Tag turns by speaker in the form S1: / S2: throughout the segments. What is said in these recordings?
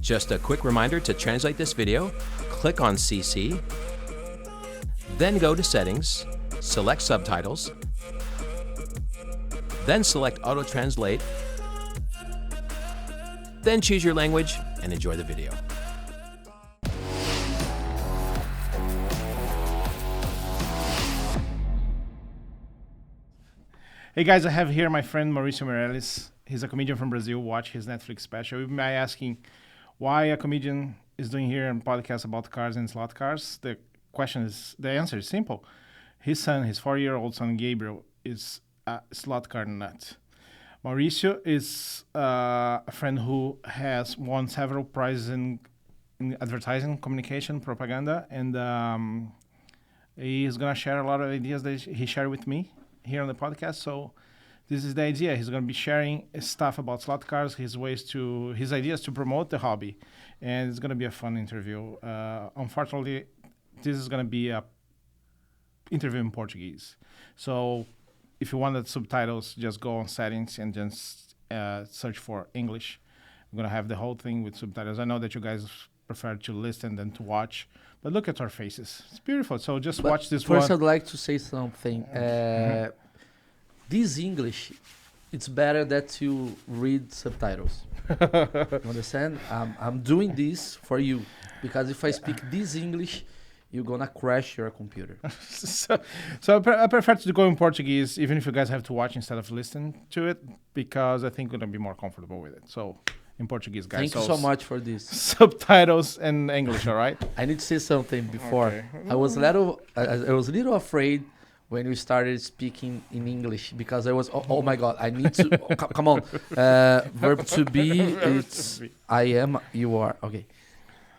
S1: Just a quick reminder to translate this video, click on CC, then go to Settings, select Subtitles, then select Auto Translate, then choose your language and enjoy the video.
S2: Hey guys, I have here my friend Mauricio Meirelles. He's a comedian from Brazil. Watch his Netflix special. We've been asking why a comedian is doing here a podcast about cars and slot cars. The answer is simple. His 4-year-old son Gabriel, is a slot car nut. Mauricio is a friend who has won several prizes in advertising, communication, propaganda, and he's gonna share a lot of ideas that he shared with me here on the podcast. So this is the idea. He's going to be sharing stuff about slot cars, his ideas to promote the hobby, and it's going to be a fun interview. Unfortunately, this is going to be a interview in Portuguese. So if you want the subtitles, just go on settings and just search for English. I'm going to have the whole thing with subtitles. I know that you guys prefer to listen than to watch, but look at our faces. It's beautiful. So just watch this
S3: first
S2: one.
S3: I'd like to say something. This English, it's better that you read subtitles. You understand? I'm doing this for you, because if I speak this English, you're gonna crash your computer.
S2: so I prefer to go in Portuguese, even if you guys have to watch instead of listen to it, because I think we're gonna be more comfortable with it. So in Portuguese, guys.
S3: Thank you so much for this.
S2: Subtitles in English, all right?
S3: I need to say something before.
S2: Okay.
S3: I was a little afraid when we started speaking in English, because I was, oh my God, I need to, come on. Verb to be, it's I am, you are. Ok.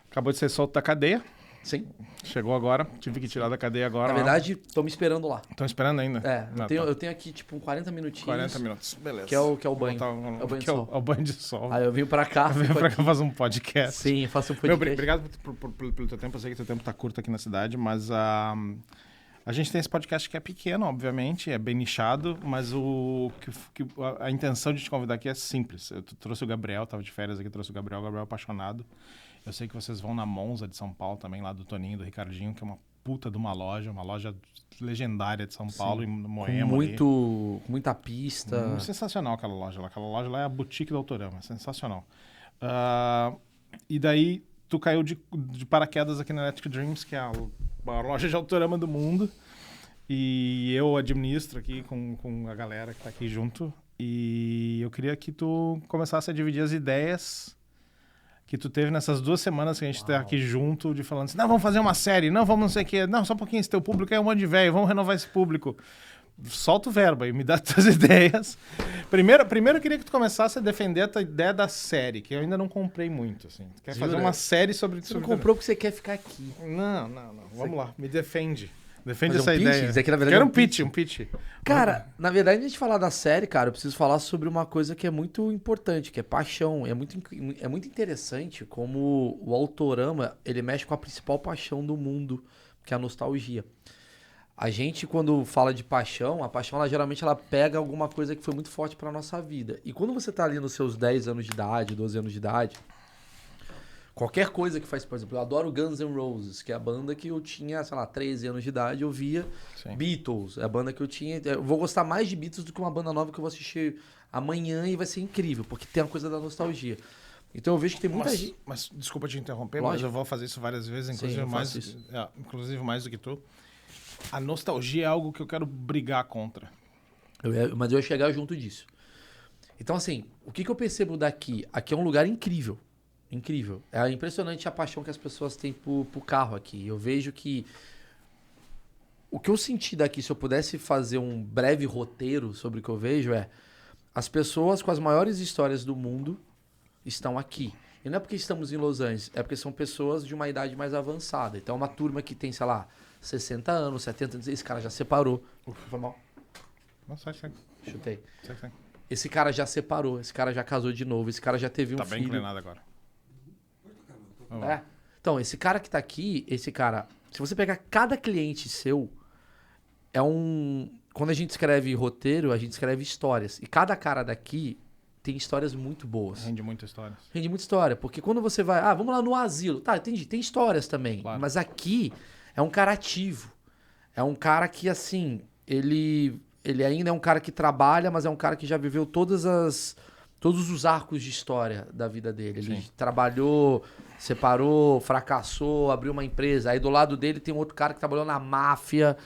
S2: Acabou de ser solto da cadeia.
S3: Sim.
S2: Chegou agora. Tive que tirar da cadeia agora.
S3: Na verdade, estão me esperando lá.
S2: Estão esperando ainda?
S3: Eu tenho aqui, tipo, 40 minutinhos.
S2: 40 minutos, beleza.
S3: Que é o banho.
S2: É
S3: o banho de sol.
S2: É o banho de sol.
S3: Aí eu vim pra cá.
S2: Eu vim pra cá fazer um podcast.
S3: Sim, faço um podcast.
S2: Obrigado pelo teu tempo. Eu sei que teu tempo tá curto aqui na cidade, mas a gente tem esse podcast que é pequeno, obviamente, é bem nichado, mas a intenção de te convidar aqui é simples. Eu trouxe o Gabriel, tava de férias aqui, trouxe o Gabriel é apaixonado. Eu sei que vocês vão na Monza de São Paulo também, lá do Toninho, do Ricardinho, que é uma puta de uma loja legendária de São Paulo, em Moema.
S3: Com muita pista.
S2: Sensacional aquela loja lá. Aquela loja lá é a boutique do Autorama, sensacional. E daí, tu caiu de paraquedas aqui na Electric Dreams, que é a loja de Autorama do mundo. E eu administro aqui com a galera que tá aqui junto. E eu queria que tu começasse a dividir as ideias que tu teve nessas 2 semanas que a gente tá aqui junto, de falando assim, não, vamos fazer uma série, não, vamos não sei o quê, não, só um pouquinho, esse teu público é um monte de velho, vamos renovar esse público. Solta o verbo aí, me dá tuas ideias. Primeiro eu queria que tu começasse a defender a tua ideia da série, que eu ainda não comprei muito, assim. Tu quer fazer uma série sobre...
S3: Você não comprou porque você quer ficar aqui.
S2: Não. Vamos lá, me defende. Defende
S3: fazer
S2: essa ideia.
S3: Isso aqui, na verdade,
S2: quero um pitch.
S3: Cara, na verdade, antes de falar da série, cara, eu preciso falar sobre uma coisa que é muito importante, que é paixão. É muito interessante como o Autorama, ele mexe com a principal paixão do mundo, que é a nostalgia. A gente, quando fala de paixão, a paixão, geralmente, ela pega alguma coisa que foi muito forte pra nossa vida. E quando você tá ali nos seus 10 anos de idade, 12 anos de idade, qualquer coisa que faz, por exemplo, eu adoro Guns N' Roses, que é a banda que eu tinha, sei lá, 13 anos de idade, eu via. Sim. Beatles, é a banda que eu tinha. Eu vou gostar mais de Beatles do que uma banda nova que eu vou assistir amanhã e vai ser incrível, porque tem a coisa da nostalgia. Então eu vejo que tem muita gente...
S2: Mas desculpa te interromper,
S3: Lógico.
S2: mas eu vou fazer isso várias vezes, inclusive mais do que tu. A nostalgia é algo que eu quero brigar contra.
S3: Mas eu ia chegar junto disso. Então, assim, o que eu percebo daqui? Aqui é um lugar incrível. Incrível. É impressionante a paixão que as pessoas têm por carro aqui. Eu vejo que o que eu senti daqui, se eu pudesse fazer um breve roteiro sobre o que eu vejo, é as pessoas com as maiores histórias do mundo estão aqui. E não é porque estamos em Los Angeles, é porque são pessoas de uma idade mais avançada. Então é uma turma que tem, sei lá, 60 anos, 70 anos. Esse cara já separou. Foi mal.
S2: Não, sai.
S3: Chutei.
S2: Sai.
S3: Esse cara já separou, esse cara já casou de novo, esse cara já teve um filho.
S2: Tá bem inclinado agora.
S3: Então, esse cara que tá aqui, se você pegar cada cliente seu, Quando a gente escreve roteiro, a gente escreve histórias. E cada cara daqui tem histórias muito boas.
S2: Rende muita história.
S3: Rende muita história, porque quando você vai... vamos lá no asilo. Tá, entendi, tem histórias também.
S2: Claro.
S3: Mas aqui é um cara ativo. É um cara que, assim, ele ainda é um cara que trabalha, mas é um cara que já viveu todos os arcos de história da vida dele. Ele trabalhou, separou, fracassou, abriu uma empresa. Aí do lado dele tem um outro cara que trabalhou na máfia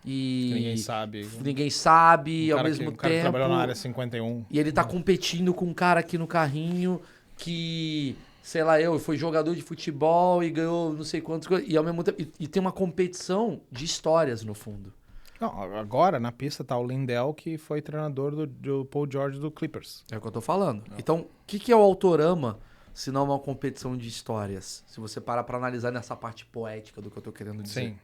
S3: e...
S2: Que ninguém sabe.
S3: Ninguém sabe,
S2: Um
S3: ao
S2: cara
S3: mesmo
S2: um cara que
S3: tempo...
S2: trabalhou na área 51.
S3: E ele tá competindo com um cara aqui no carrinho que, sei lá, foi jogador de futebol e ganhou não sei quantos... E ao mesmo tempo... E tem uma competição de histórias no fundo.
S2: Não, agora na pista tá o Lindell, que foi treinador do Paul George do Clippers.
S3: É o que eu tô falando. Então, o que é o Autorama, se não uma competição de histórias? Se você parar pra analisar nessa parte poética do que eu tô querendo dizer.
S2: Sim.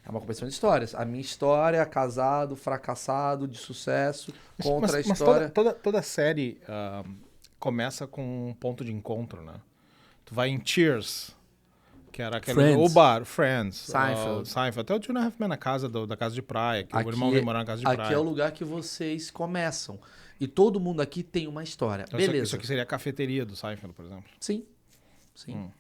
S3: É uma competição de histórias. A minha história, casado, fracassado, de sucesso, contra a história...
S2: Mas toda série começa com um ponto de encontro, né? Tu vai em Cheers, que era aquele...
S3: Friends.
S2: O bar, Friends.
S3: Seinfeld.
S2: Até o Two and a Half Men na casa da casa de praia, que o irmão vem morar na casa de praia.
S3: Aqui é o lugar que vocês começam. E todo mundo aqui tem uma história.
S2: Então,
S3: Beleza.
S2: Isso aqui seria a cafeteria do Seinfeld, por exemplo.
S3: Sim.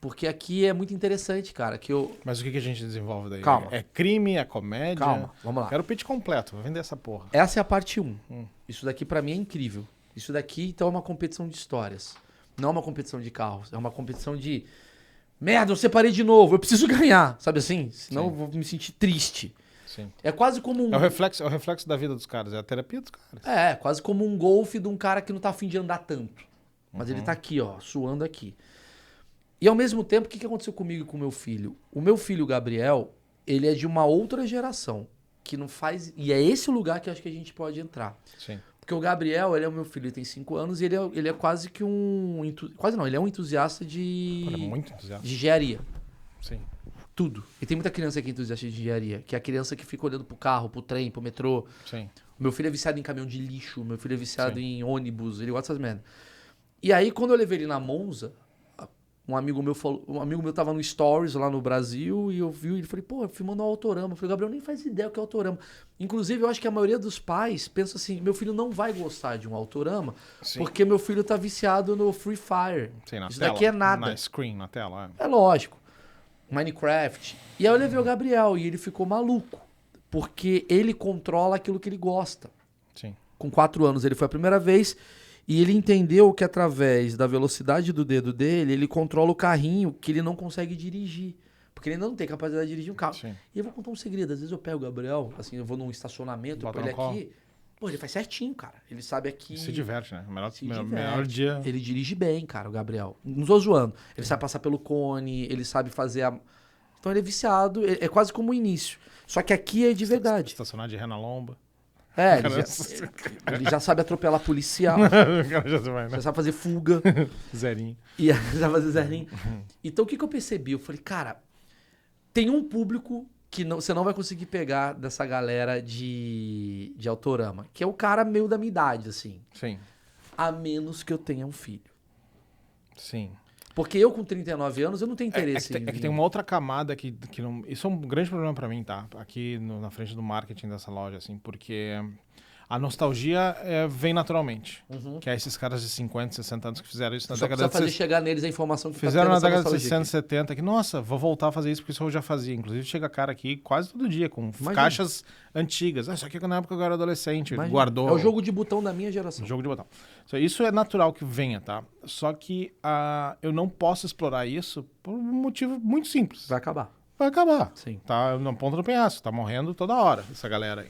S3: Porque aqui é muito interessante, cara.
S2: Mas o que a gente desenvolve daí?
S3: Calma.
S2: É crime, é comédia?
S3: Calma, vamos lá.
S2: Quero o pitch completo, vou vender essa porra.
S3: Essa é a parte 1. Isso daqui pra mim é incrível. Isso daqui, então, é uma competição de histórias. Não é uma competição de carros. É uma competição de... Merda, eu separei de novo. Eu preciso ganhar. Sabe assim? Senão eu vou me sentir triste.
S2: Sim.
S3: É quase como um...
S2: É o reflexo da vida dos caras, é a terapia dos caras.
S3: É, quase como um golfe de um cara que não tá afim de andar tanto. Mas ele tá aqui, ó, suando aqui. E ao mesmo tempo, o que aconteceu comigo e com o meu filho? O meu filho, Gabriel, ele é de uma outra geração, que não faz... E é esse o lugar que eu acho que a gente pode entrar.
S2: Sim.
S3: Porque o Gabriel, ele é o meu filho, ele tem 5 anos e ele é quase que um... Quase não, ele é um entusiasta de...
S2: Ele é muito entusiasta.
S3: De engenharia.
S2: Sim.
S3: Tudo. E tem muita criança aqui entusiasta de engenharia, que é a criança que fica olhando pro carro, pro trem, pro metrô.
S2: Sim.
S3: Meu filho é viciado em caminhão de lixo, meu filho é viciado em ônibus, ele gosta dessas merda. E aí, quando eu levei ele na Monza, um amigo meu tava no Stories lá no Brasil e eu vi e ele falei, pô, filmando o Autorama. Eu falei, Gabriel, nem faz ideia o que é Autorama. Inclusive, eu acho que a maioria dos pais pensa assim, meu filho não vai gostar de um Autorama porque meu filho tá viciado no Free Fire.
S2: Sim, na
S3: Isso
S2: tela,
S3: daqui é nada.
S2: Na screen, na tela.
S3: É lógico. Minecraft. E aí eu levei o Gabriel e ele ficou maluco. Porque ele controla aquilo que ele gosta.
S2: Sim.
S3: Com 4 anos ele foi a primeira vez e ele entendeu que através da velocidade do dedo dele, ele controla o carrinho que ele não consegue dirigir. Porque ele ainda não tem capacidade de dirigir um carro.
S2: Sim.
S3: E eu vou contar um segredo. Às vezes eu pego o Gabriel, assim, eu vou num estacionamento, eu
S2: Bota
S3: ponho ele
S2: no colo.
S3: aqui. Pô, ele faz certinho, cara. Ele sabe aqui...
S2: Se diverte, né?
S3: Se
S2: Melhor
S3: diverte.
S2: dia.
S3: Ele dirige bem, cara, o Gabriel. Não tô zoando. Ele sabe passar pelo cone, ele sabe fazer a... Então ele é viciado, é quase como o início. Só que aqui é de verdade.
S2: Estacionar de ré na lomba.
S3: É, ele já sabe atropelar policial.
S2: O cara já vai, né?
S3: Já sabe fazer fuga.
S2: Zerinho.
S3: E já sabe fazer zerinho. Então o que eu percebi? Eu falei, cara, tem um público que você não vai conseguir pegar dessa galera de Autorama, que é o cara meio da minha idade, assim.
S2: Sim.
S3: A menos que eu tenha um filho.
S2: Sim.
S3: Porque eu com 39 anos, eu não tenho interesse
S2: É que tem uma outra camada que não... Isso é um grande problema pra mim, tá? Aqui na frente do marketing dessa loja, assim, porque a nostalgia vem naturalmente. Que é esses caras de 50, 60 anos que fizeram isso na
S3: Só
S2: década
S3: precisa fazer
S2: de...
S3: chegar neles a informação que
S2: Fizeram
S3: tá
S2: na
S3: tendo essa
S2: década de
S3: nostalgia
S2: 60,
S3: aqui.
S2: 70, que, nossa, vou voltar a fazer isso porque isso eu já fazia. Inclusive, chega cara aqui quase todo dia, com
S3: Imagina.
S2: caixas antigas. Isso aqui na época eu era adolescente,
S3: Imagina.
S2: guardou...
S3: É o jogo de botão da minha geração.
S2: Jogo de botão. Isso é natural que venha, tá? Só que eu não posso explorar isso por um motivo muito simples.
S3: Vai acabar.
S2: Vai acabar.
S3: Sim.
S2: Tá na ponta do penhasco. Tá morrendo toda hora, essa galera aí.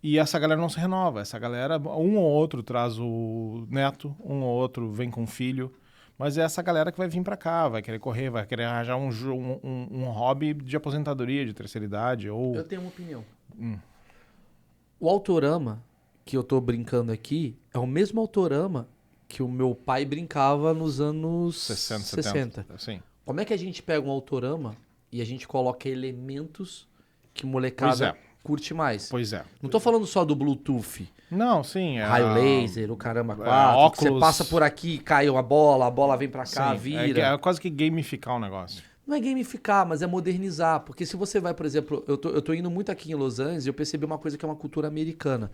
S2: E essa galera não se renova. Essa galera, um ou outro traz o neto, um ou outro vem com o filho. Mas é essa galera que vai vir pra cá, vai querer correr, vai querer arranjar um hobby de aposentadoria, de terceira idade. Ou...
S3: Eu tenho uma opinião. O Autorama que eu tô brincando aqui é o mesmo Autorama que o meu pai brincava nos anos
S2: 60, 70. Sim.
S3: Como é que a gente pega um Autorama e a gente coloca elementos que molecada curte mais?
S2: Pois é.
S3: Não tô falando só do Bluetooth,
S2: Não, sim.
S3: raio laser, o caramba 4,
S2: óculos.
S3: que você passa por aqui, cai a bola vem pra cá,
S2: Sim,
S3: vira.
S2: é quase que gamificar o negócio.
S3: Não é gamificar, mas é modernizar. Porque se você vai, por exemplo, eu tô indo muito aqui em Los Angeles e eu percebi uma coisa que é uma cultura americana.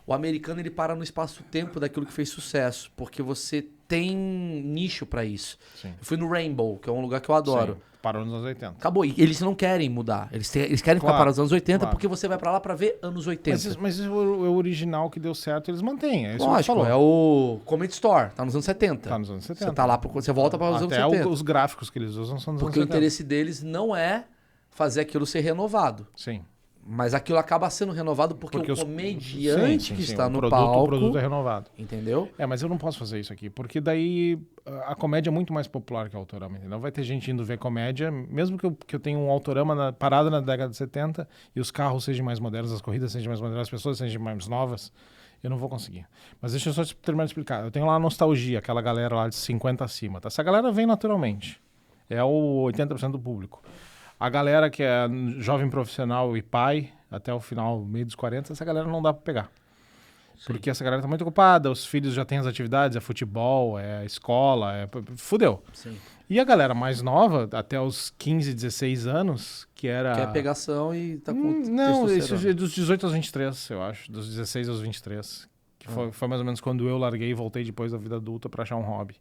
S3: O americano, ele para no espaço-tempo daquilo que fez sucesso, porque você tem nicho pra isso.
S2: Sim.
S3: Eu fui no Rainbow, que é um lugar que eu adoro.
S2: Sim, parou nos anos 80.
S3: Acabou. E eles não querem mudar. Eles querem ficar
S2: Claro,
S3: para os anos 80,
S2: claro.
S3: porque você vai pra lá pra ver anos 80.
S2: Mas isso é o original que deu certo, eles mantêm. É isso que você
S3: Lógico,
S2: falou.
S3: é o Comedy Store, tá nos anos 70.
S2: Tá nos anos 70.
S3: Você tá lá, você volta para os anos
S2: Até
S3: 70.
S2: os gráficos que eles usam são dos
S3: Porque o
S2: anos 70.
S3: interesse deles não é fazer aquilo ser renovado.
S2: Sim.
S3: Mas aquilo acaba sendo renovado porque o
S2: os-
S3: comediante
S2: sim,
S3: que
S2: sim,
S3: está
S2: o
S3: no
S2: produto,
S3: palco.
S2: O produto é renovado.
S3: Entendeu?
S2: Mas eu não posso fazer isso aqui, porque daí a comédia é muito mais popular que o Autorama, entendeu? Vai ter gente indo ver comédia, mesmo que eu tenha um Autorama parado na década de 70 e os carros sejam mais modernos, as corridas sejam mais modernas, as pessoas sejam mais novas, eu não vou conseguir. Mas deixa eu só terminar de explicar. Eu tenho lá a Nostalgia, aquela galera lá de 50 acima, tá? Essa galera vem naturalmente. É o 80% do público. A galera que é jovem profissional e pai, até o final, meio dos 40, essa galera não dá pra pegar. Porque essa galera tá muito ocupada, os filhos já têm as atividades, é futebol, é escola, fudeu.
S3: Sim.
S2: E a galera mais nova, até os 15, 16 anos, que era...
S3: Quer pegação e tá com
S2: Não, isso
S3: testosterona.
S2: é dos 18 aos 23, eu acho. Dos 16 aos 23. Que foi mais ou menos quando eu larguei e voltei depois da vida adulta pra achar um hobby.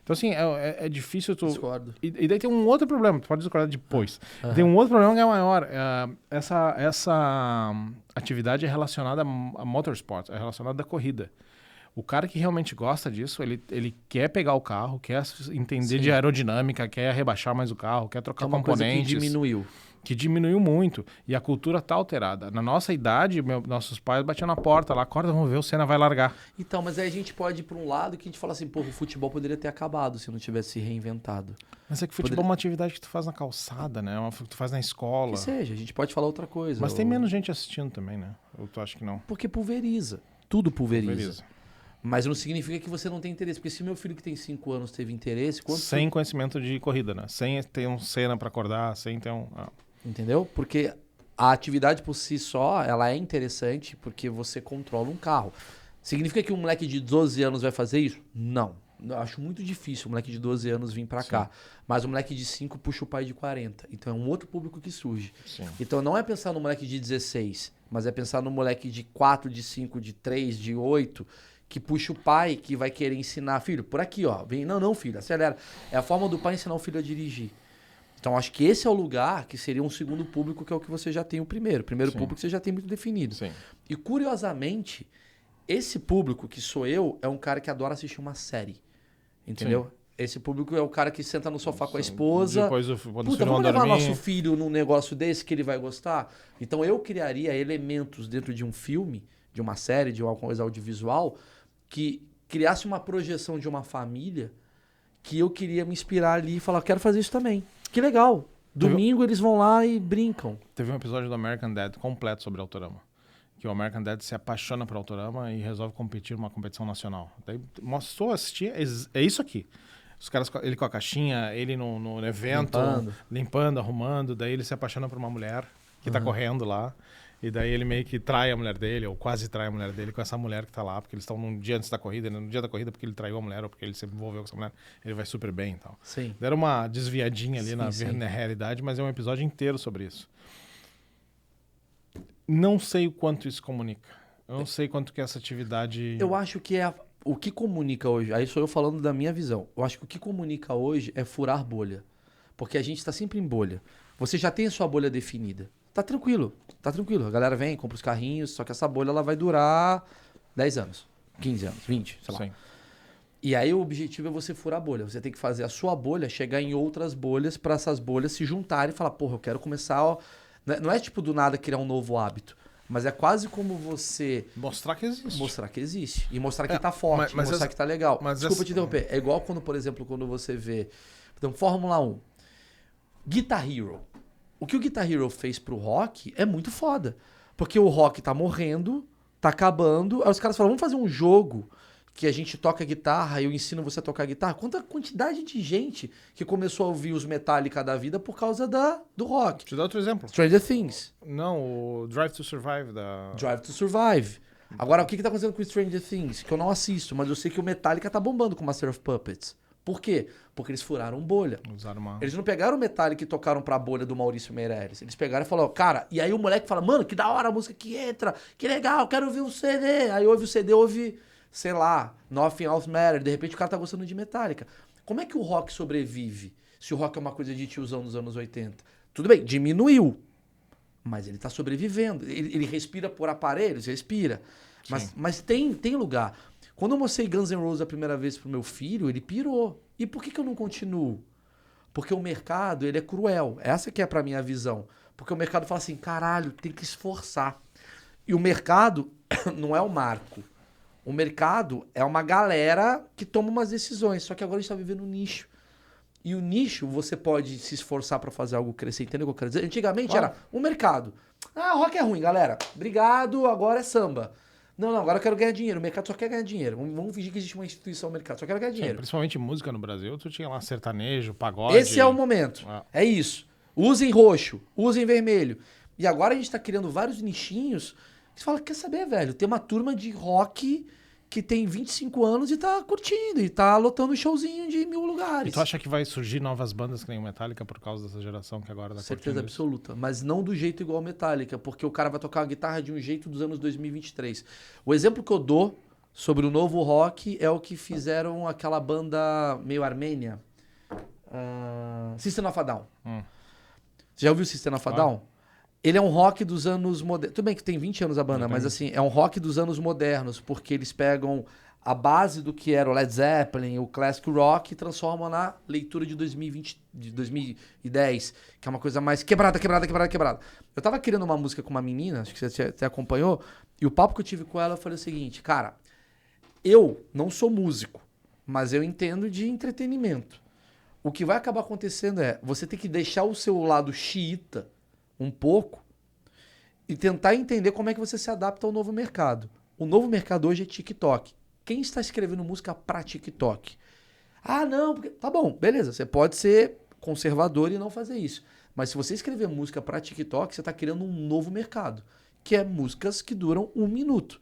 S2: Então, assim, é difícil tu...
S3: Discordo.
S2: E daí tem um outro problema, tu pode discordar depois. Tem um outro problema que é maior. Essa atividade é relacionada a motorsport, é relacionada à corrida. O cara que realmente gosta disso, ele quer pegar o carro, quer entender de aerodinâmica, quer rebaixar mais o carro, quer trocar
S3: É uma coisa que
S2: componentes.
S3: diminuiu.
S2: Que diminuiu muito. E a cultura tá alterada. Na nossa idade, nossos pais batiam na porta lá, acorda, vamos ver, o Senna vai largar.
S3: Então, mas aí a gente pode ir pra um lado que a gente fala assim, pô, o futebol poderia ter acabado se não tivesse se reinventado.
S2: Mas é que futebol é uma atividade que tu faz na calçada, né? Que tu faz na escola.
S3: Que seja, a gente pode falar outra coisa.
S2: Mas tem menos gente assistindo também, né? Ou tu acha que não?
S3: Porque pulveriza. Tudo pulveriza.
S2: Pulveriza.
S3: Mas não significa que você não tem interesse. Porque se meu filho que tem 5 anos teve interesse...
S2: Sem conhecimento de corrida, né? Sem ter um Senna pra acordar, sem ter um...
S3: Entendeu? Porque a atividade por si só, ela é interessante porque você controla um carro. Significa que um moleque de 12 anos vai fazer isso? Não. Eu acho muito difícil um moleque de 12 anos vir pra cá. Mas um moleque de 5 puxa o pai de 40. Então é um outro público que surge.
S2: Sim.
S3: Então não é pensar no moleque de 16, mas é pensar no moleque de 4, de 5, de 3, de 8, que puxa o pai, que vai querer ensinar, filho, por aqui, ó. Vem, não, filho, acelera. É a forma do pai ensinar o filho a dirigir. Então, acho que esse é o lugar que seria um segundo público, que é o que você já tem o primeiro. O primeiro público você já tem muito definido.
S2: Sim.
S3: E, curiosamente, esse público, que sou eu, é um cara que adora assistir uma série. Entendeu?
S2: Sim.
S3: Esse público é o cara que senta no sofá com a esposa.
S2: Depois, quando os
S3: Puta,
S2: filhos
S3: vamos
S2: vão
S3: levar
S2: dormir.
S3: nosso filho num negócio desse que ele vai gostar? Então, eu criaria elementos dentro de um filme, de uma série, de uma coisa audiovisual, que criasse uma projeção de uma família que eu queria me inspirar ali e falar, quero fazer isso também. Que legal. Domingo eles vão lá e brincam.
S2: Teve um episódio do American Dad completo sobre Autorama. Que o American Dad se apaixona por Autorama e resolve competir numa competição nacional. Daí mostrou, assistir, é isso aqui. Os caras, ele com a caixinha, ele no evento, limpando, arrumando. Daí ele se apaixona por uma mulher que tá correndo lá. E daí ele meio que trai a mulher dele, ou quase trai a mulher dele com essa mulher que tá lá, porque eles estão num dia antes da corrida, no dia da corrida porque ele traiu a mulher, ou porque ele se envolveu com essa mulher, ele vai super bem e tal.
S3: Sim.
S2: Deram uma desviadinha ali
S3: Sim.
S2: na realidade, mas é um episódio inteiro sobre isso. Não sei o quanto isso comunica. Eu não sei quanto que essa atividade...
S3: Eu acho que o que comunica hoje, aí sou eu falando da minha visão, eu acho que o que comunica hoje é furar bolha. Porque a gente tá sempre em bolha. Você já tem a sua bolha definida. Tá tranquilo. A galera vem, compra os carrinhos, só que essa bolha ela vai durar 10 anos, 15 anos, 20, sei lá.
S2: Sim.
S3: E aí o objetivo é você furar a bolha. Você tem que fazer a sua bolha chegar em outras bolhas para essas bolhas se juntarem e falar, porra, eu quero começar... Ó... Não é tipo do nada criar um novo hábito, mas é quase como você...
S2: Mostrar que existe.
S3: Mostrar que existe. E mostrar que tá forte,
S2: mas
S3: mostrar que tá legal.
S2: mas
S3: Desculpa te interromper. É igual quando, por exemplo, quando você vê... Então, Fórmula 1. Guitar Hero. O que o Guitar Hero fez pro rock é muito foda. Porque o rock tá morrendo, tá acabando. Aí os caras falam, vamos fazer um jogo que a gente toca guitarra e eu ensino você a tocar guitarra. Quanta quantidade de gente que começou a ouvir os Metallica da vida por causa do rock.
S2: Te dar outro exemplo.
S3: Stranger Things.
S2: Não, o Drive to Survive da...
S3: Drive to Survive. Agora, o que tá acontecendo com Stranger Things? Que eu não assisto, mas eu sei que o Metallica tá bombando com Master of Puppets. Por quê? Porque eles furaram bolha.
S2: Usaram uma...
S3: Eles não pegaram o Metallica e tocaram pra bolha do Maurício Meirelles. Eles pegaram e falaram, cara, e aí o moleque fala, mano, que da hora a música que entra, que legal, quero ouvir um CD. Aí ouve o CD, ouve, sei lá, Nothing Else Matters. De repente o cara tá gostando de Metallica. Como é que o rock sobrevive se o rock é uma coisa de tiozão dos anos 80? Tudo bem, diminuiu, mas ele tá sobrevivendo. Ele respira por aparelhos, respira. Mas tem lugar. Quando eu mostrei Guns N' Roses a primeira vez pro meu filho, ele pirou. E por que eu não continuo? Porque o mercado, ele é cruel. Essa que é pra mim a visão. Porque o mercado fala assim, caralho, tem que esforçar. E o mercado não é o marco. O mercado é uma galera que toma umas decisões. Só que agora a gente tá vivendo um nicho. E o nicho, você pode se esforçar pra fazer algo crescer. Entendeu o que eu quero dizer? Antigamente era o mercado. Ah, rock é ruim, galera. Obrigado, agora é samba. Não, agora eu quero ganhar dinheiro. O mercado só quer ganhar dinheiro. Vamos fingir que existe uma instituição no mercado. Só quero ganhar dinheiro.
S2: Principalmente música no Brasil, tu tinha lá sertanejo, pagode...
S3: Esse é o momento. É isso. Usem roxo, usem vermelho. E agora a gente tá criando vários nichinhos. Você fala, quer saber, velho? Tem uma turma de rock que tem 25 anos e tá curtindo. E tá lotando showzinho de 1000 lugares.
S2: E tu acha que vai surgir novas bandas que nem o Metallica por causa dessa geração que agora tá
S3: Certeza
S2: curtindo isso?
S3: absoluta. Mas não do jeito igual ao Metallica. Porque o cara vai tocar a guitarra de um jeito dos anos 2023. O exemplo que eu dou sobre o novo rock é o que fizeram aquela banda meio armênia. System of a Down. Você já ouviu System of a Down? Ele é um rock dos anos modernos. Tudo bem que tem 20 anos a banda, mas assim, é um rock dos anos modernos, porque eles pegam a base do que era o Led Zeppelin, o classic rock, e transformam na leitura de 2020, de 2010, que é uma coisa mais quebrada. Eu tava querendo uma música com uma menina, acho que você até acompanhou, e o papo que eu tive com ela foi o seguinte, cara, eu não sou músico, mas eu entendo de entretenimento. O que vai acabar acontecendo é, você tem que deixar o seu lado xiita um pouco e tentar entender como é que você se adapta ao novo mercado. O novo mercado hoje é TikTok. Quem está escrevendo música para TikTok? Ah, não, porque... Tá bom, beleza. Você pode ser conservador e não fazer isso. Mas se você escrever música para TikTok, você está criando um novo mercado, que é músicas que duram 1 minuto.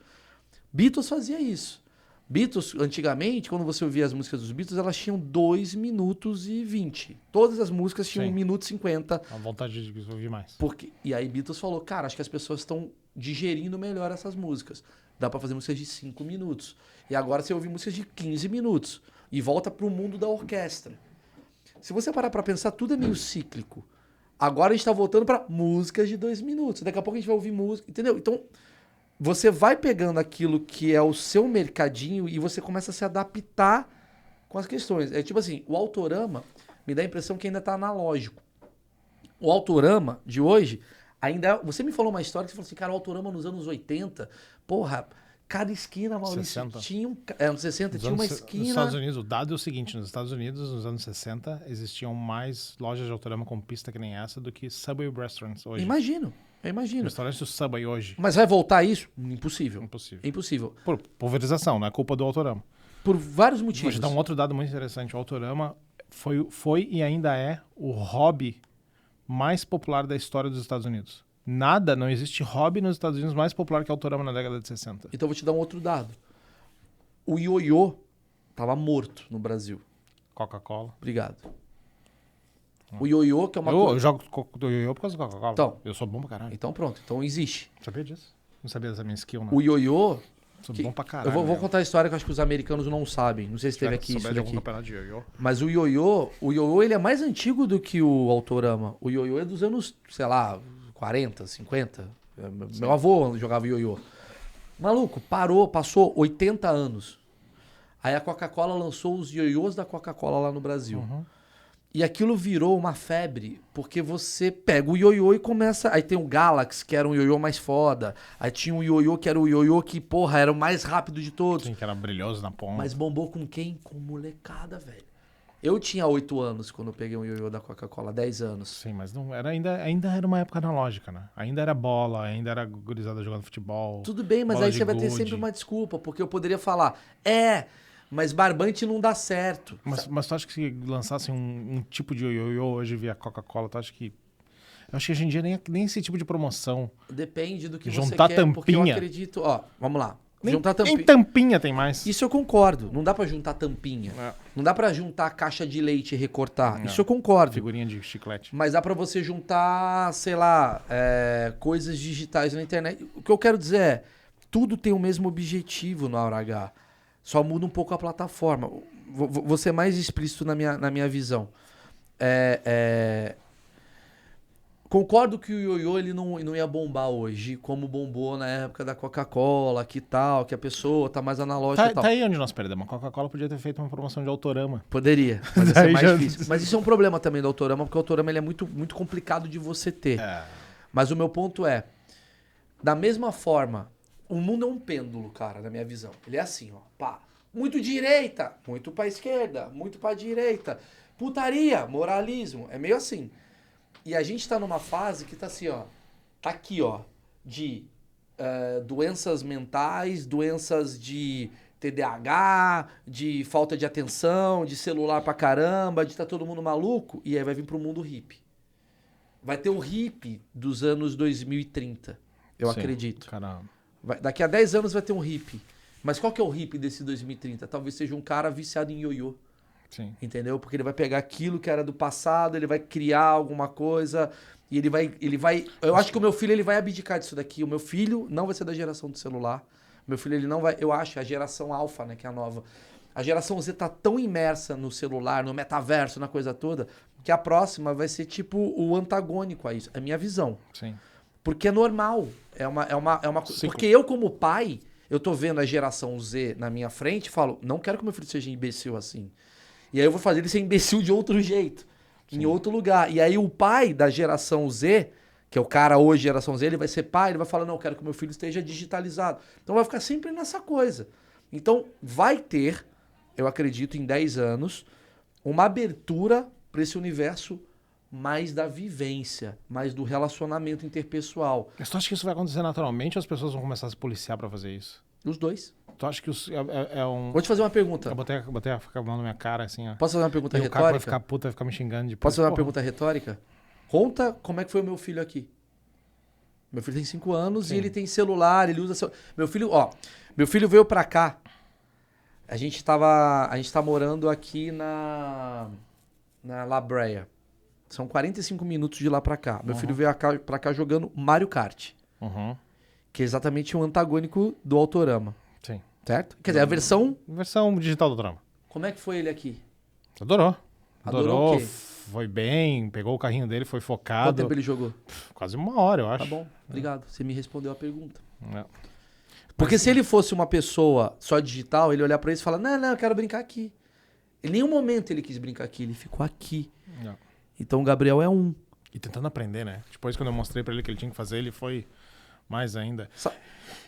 S3: Beatles fazia isso. Beatles, antigamente, quando você ouvia as músicas dos Beatles, elas tinham 2 minutos e 20. Todas as músicas tinham 1 minuto e 50.
S2: A vontade de ouvir mais.
S3: E aí Beatles falou, cara, acho que as pessoas estão digerindo melhor essas músicas. Dá pra fazer músicas de 5 minutos. E agora você ouve músicas de 15 minutos. E volta pro mundo da orquestra. Se você parar pra pensar, tudo é meio cíclico. Agora a gente tá voltando pra músicas de 2 minutos. Daqui a pouco a gente vai ouvir música, entendeu? Então... você vai pegando aquilo que é o seu mercadinho e você começa a se adaptar com as questões. É tipo assim, o Autorama me dá a impressão que ainda tá analógico. O Autorama de hoje ainda... Você me falou uma história que você falou assim, cara, o Autorama nos anos 80, porra, cada esquina, Maurício,
S2: 60.
S3: tinha nos 60 tinha uma esquina...
S2: Nos Estados Unidos, o dado é o seguinte, nos Estados Unidos, nos anos 60, existiam mais lojas de Autorama com pista que nem essa do que Subway restaurants hoje.
S3: Imagino.
S2: Restaurante do Subway hoje.
S3: Mas vai voltar isso? Impossível.
S2: Impossível. Por pulverização, não é culpa do Autorama.
S3: Por vários motivos.
S2: Vou te dar um outro dado muito interessante. O Autorama foi e ainda é o hobby mais popular da história dos Estados Unidos. Não existe hobby nos Estados Unidos mais popular que o Autorama na década de 60.
S3: Então eu vou te dar um outro dado. O ioiô estava morto no Brasil.
S2: Coca-Cola.
S3: Obrigado. O ioiô, que é uma coisa...
S2: Eu jogo do ioiô por causa do Coca-Cola.
S3: Então,
S2: eu sou bom pra caralho.
S3: Então pronto. Então existe.
S2: Sabia disso? Não sabia dessa minha skill, não.
S3: O ioiô...
S2: Sou bom pra caralho.
S3: Eu vou contar a história que eu acho que os americanos não sabem. Não sei se teve aqui isso daqui.
S2: De ioiô.
S3: Mas o ioiô ele é mais antigo do que o Autorama. O ioiô é dos anos, sei lá, 40, 50. Meu avô jogava ioiô. Maluco, passou 80 anos. Aí a Coca-Cola lançou os ioiôs da Coca-Cola lá no Brasil.
S2: Uhum.
S3: E aquilo virou uma febre, porque você pega o ioiô e começa... Aí tem o Galaxy, que era um ioiô mais foda. Aí tinha um ioiô que era o ioiô que, porra, era o mais rápido de todos.
S2: Sim, que era brilhoso na ponta.
S3: Mas bombou com quem? Com molecada, velho. Eu tinha 8 anos quando eu peguei um ioiô da Coca-Cola, 10 anos.
S2: Sim, mas não era, ainda era uma época analógica, né? Ainda era bola, ainda era gurizada jogando futebol.
S3: Tudo bem, mas aí você vai ter sempre uma desculpa, porque eu poderia falar, mas barbante não dá certo.
S2: Mas tu acha que se lançassem um tipo de ioiô hoje via Coca-Cola, tu acha que... Eu acho que hoje em dia nem esse tipo de promoção.
S3: Depende do que
S2: Juntar
S3: você quer, porque eu
S2: tampinha.
S3: acredito... Ó, vamos lá. Juntar
S2: Nem
S3: tampinha.
S2: tampinha tem mais.
S3: Isso eu concordo. Não dá pra juntar tampinha.
S2: É.
S3: Não dá pra juntar caixa de leite e recortar.
S2: Não.
S3: Isso eu concordo.
S2: Figurinha de chiclete.
S3: Mas dá pra você juntar, sei lá, coisas digitais na internet. O que eu quero dizer é, tudo tem o mesmo objetivo no Aura H. Só muda um pouco a plataforma. Vou ser mais explícito na minha visão. Concordo que o ioiô ele não ia bombar hoje, como bombou na época da Coca-Cola, que tal, que a pessoa tá mais analógica e tal.
S2: Tá aí onde nós perdemos. A Coca-Cola podia ter feito uma promoção de Autorama.
S3: Poderia, mas isso é
S2: Daí
S3: mais
S2: já-
S3: difícil. Mas isso é um problema também do Autorama, porque o Autorama ele é muito, muito complicado de você ter. Mas o meu ponto é, da mesma forma, o mundo é um pêndulo, cara, na minha visão. Ele é assim, ó, pá. Muito direita, muito pra esquerda, muito pra direita. Putaria, moralismo, é meio assim. E a gente tá numa fase que tá assim, ó. Tá aqui, ó, de doenças mentais, doenças de TDAH, de falta de atenção, de celular pra caramba, de tá todo mundo maluco. E aí vai vir pro mundo hippie. Vai ter o hippie dos anos 2030, eu
S2: Sim,
S3: acredito.
S2: Caramba.
S3: Daqui a 10 anos vai ter um hippie. Mas qual que é o hippie desse 2030? Talvez seja um cara viciado em ioiô.
S2: Sim.
S3: Entendeu? Porque ele vai pegar aquilo que era do passado, ele vai criar alguma coisa e ele vai... Eu acho que o meu filho ele vai abdicar disso daqui. O meu filho não vai ser da geração do celular. O meu filho ele não vai... Eu acho a geração alfa, né, que é a nova. A geração Z tá tão imersa no celular, no metaverso, na coisa toda, que a próxima vai ser tipo o antagônico a isso. É a minha visão.
S2: Sim.
S3: Porque é normal. É uma coisa.
S2: Ciclo.
S3: Porque eu, como pai, eu tô vendo a geração Z na minha frente e falo, não quero que meu filho seja imbecil assim. E aí eu vou fazer ele ser imbecil de outro jeito, em outro lugar. E aí o pai da geração Z, que é o cara hoje, geração Z, ele vai ser pai, ele vai falar, não, eu quero que meu filho esteja digitalizado. Então vai ficar sempre nessa coisa. Então vai ter, eu acredito, em 10 anos, uma abertura para esse universo mais da vivência, mais do relacionamento interpessoal.
S2: Mas tu acha que isso vai acontecer naturalmente ou as pessoas vão começar a se policiar pra fazer isso?
S3: Os dois.
S2: Tu acha que é um...
S3: Vou te fazer uma pergunta.
S2: Eu botei a mão na minha cara, assim, ó.
S3: Posso fazer uma pergunta
S2: E o cara vai
S3: retórica?
S2: ficar puto, vai ficar me xingando depois.
S3: Posso fazer uma
S2: Porra.
S3: pergunta retórica? Conta como é que foi o meu filho aqui. Meu filho tem 5 anos
S2: Sim.
S3: e ele tem celular, ele usa... Meu filho veio pra cá. A gente tá morando aqui na La Brea. São 45 minutos de lá pra cá. Meu filho veio pra cá jogando Mario Kart,
S2: Uhum.
S3: que é exatamente o antagônico do Autorama,
S2: Sim.
S3: certo? Quer dizer, a versão...
S2: Versão digital do drama.
S3: Como é que foi ele aqui?
S2: Adorou.
S3: Adorou o quê?
S2: Foi bem, pegou o carrinho dele, foi
S3: Quanto
S2: focado.
S3: tempo ele jogou?
S2: Quase 1 hora, eu acho.
S3: Tá bom, obrigado. Você me respondeu a pergunta.
S2: É.
S3: Porque se ele fosse uma pessoa só digital, ele olhar pra isso e falar, não, eu quero brincar aqui. Em nenhum momento ele quis brincar aqui, ele ficou aqui.
S2: É.
S3: Então o Gabriel é um.
S2: E tentando aprender, né? Depois, quando eu mostrei pra ele que ele tinha que fazer, ele foi mais ainda.
S3: Sa-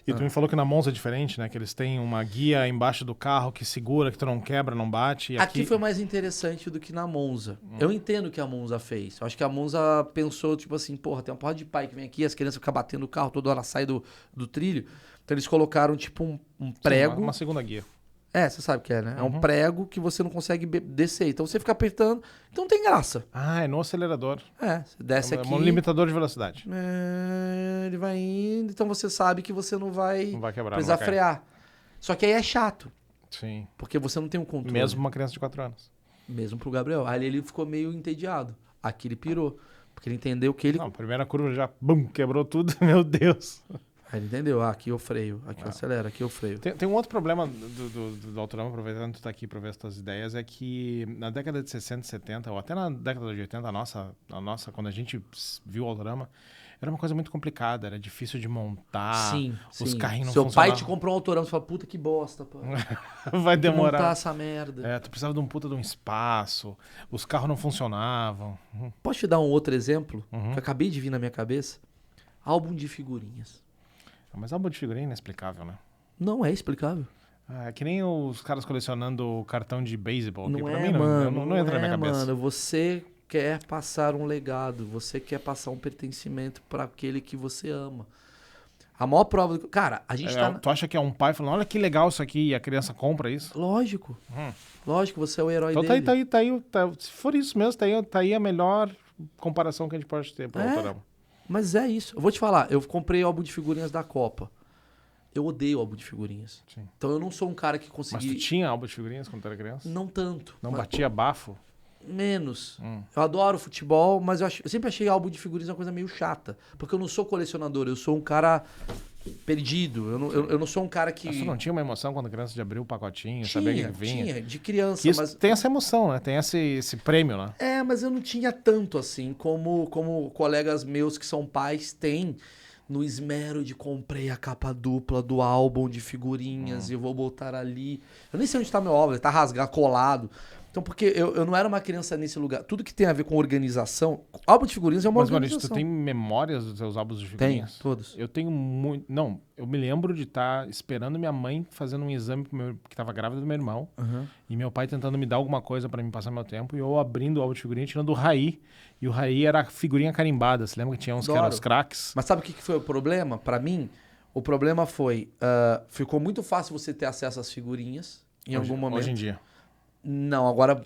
S2: E tu me falou que na Monza é diferente, né? Que eles têm uma guia embaixo do carro que segura, que tu não quebra, não bate. E
S3: Aqui foi mais interessante do que na Monza. Eu entendo o que a Monza fez. Eu acho que a Monza pensou, tipo assim, porra, tem uma porra de pai que vem aqui, as crianças ficam batendo o carro, toda hora sai do trilho. Então eles colocaram, tipo, um prego.
S2: Sim, uma segunda guia.
S3: Você sabe o que é, né? É um prego que você não consegue descer. Então você fica apertando, então não tem graça.
S2: Ah, é no acelerador.
S3: Você desce
S2: É
S3: aqui.
S2: um limitador de velocidade.
S3: Ele vai indo, então você sabe que você não vai,
S2: Não vai quebrar,
S3: precisar
S2: não vai cair.
S3: frear. Só que aí é chato,
S2: Sim.
S3: porque você não tem um controle.
S2: Mesmo uma criança de 4 anos.
S3: Mesmo pro Gabriel. Aí ele ficou meio entediado. Aqui ele pirou. Porque ele entendeu que ele.
S2: Não, primeira curva já, bum, quebrou tudo. Meu Deus.
S3: Aí ele entendeu. Aqui eu freio. Aqui eu acelero. Aqui eu freio.
S2: Tem um outro problema do Autorama, aproveitando que tu tá aqui pra ver as tuas ideias, é que na década de 60, 70, ou até na década de 80, a nossa, quando a gente viu o Autorama, era uma coisa muito complicada, era difícil de montar,
S3: sim,
S2: os
S3: sim.
S2: carrinhos não
S3: Seu pai
S2: funcionavam.
S3: te comprou um Autorama. Você fala, puta que bosta, pô.
S2: Vai
S3: Tem que montar
S2: demorar.
S3: essa merda.
S2: É, tu precisava de um puta de um espaço, os carros não funcionavam.
S3: Posso te dar um outro exemplo?
S2: Uhum.
S3: Que eu acabei de vir na minha cabeça? Álbum de figurinhas.
S2: Mas álbum de figurinha é inexplicável, né?
S3: Não é explicável.
S2: É que nem os caras colecionando cartão de beisebol. que
S3: Não
S2: pra
S3: é,
S2: mim
S3: mano.
S2: não entra na minha cabeça.
S3: Mano, você quer passar um legado. Você quer passar um pertencimento para aquele que você ama. A maior prova do... Cara, a gente tá...
S2: Tu acha que é um pai falando, olha que legal isso aqui, e a criança compra isso?
S3: Lógico. Lógico, você é o herói
S2: Então
S3: dele.
S2: tá aí, se for isso mesmo, tá aí a melhor comparação que a gente pode ter pro
S3: É.
S2: Autorama.
S3: Mas é isso. Eu vou te falar, eu comprei álbum de figurinhas da Copa. Eu odeio álbum de figurinhas.
S2: Sim.
S3: Então eu não sou um cara que
S2: Mas
S3: consegui...
S2: tu tinha álbum de figurinhas quando tu era criança?
S3: Não tanto.
S2: Não
S3: mas-
S2: batia bafo?
S3: Menos. Eu adoro futebol, mas eu sempre achei álbum de figurinhas uma coisa meio chata. Porque eu não sou colecionador, eu sou um cara perdido. Eu não sou um cara que...
S2: Mas tu não tinha uma emoção quando criança de abrir o pacotinho, saber o que vinha?
S3: Tinha, de criança,
S2: Que isso
S3: mas...
S2: tem essa emoção, né? Tem esse prêmio lá.
S3: É, mas eu não tinha tanto assim como colegas meus que são pais têm no esmero de comprei a capa dupla do álbum de figurinhas e eu vou botar ali. Eu nem sei onde tá meu álbum, ele tá rasgado, colado. Então, porque eu não era uma criança nesse lugar. Tudo que tem a ver com organização, álbum de figurinhas é uma
S2: Mas, Maurício,
S3: organização.
S2: tu tem memórias dos teus álbuns de
S3: Tenho,
S2: figurinhas?
S3: todos.
S2: Eu tenho muito... Não, eu me lembro de estar esperando minha mãe fazendo um exame que tava grávida do meu irmão. E meu pai tentando me dar alguma coisa pra me passar meu tempo. E eu abrindo o álbum de figurinha, tirando o Raí. E o Raí era a figurinha carimbada. Você lembra que tinha uns que eram
S3: Adoro.
S2: os craques?
S3: Mas sabe o que foi o problema? Pra mim, o problema foi... ficou muito fácil você ter acesso às figurinhas em algum momento.
S2: Hoje em dia.
S3: Não, agora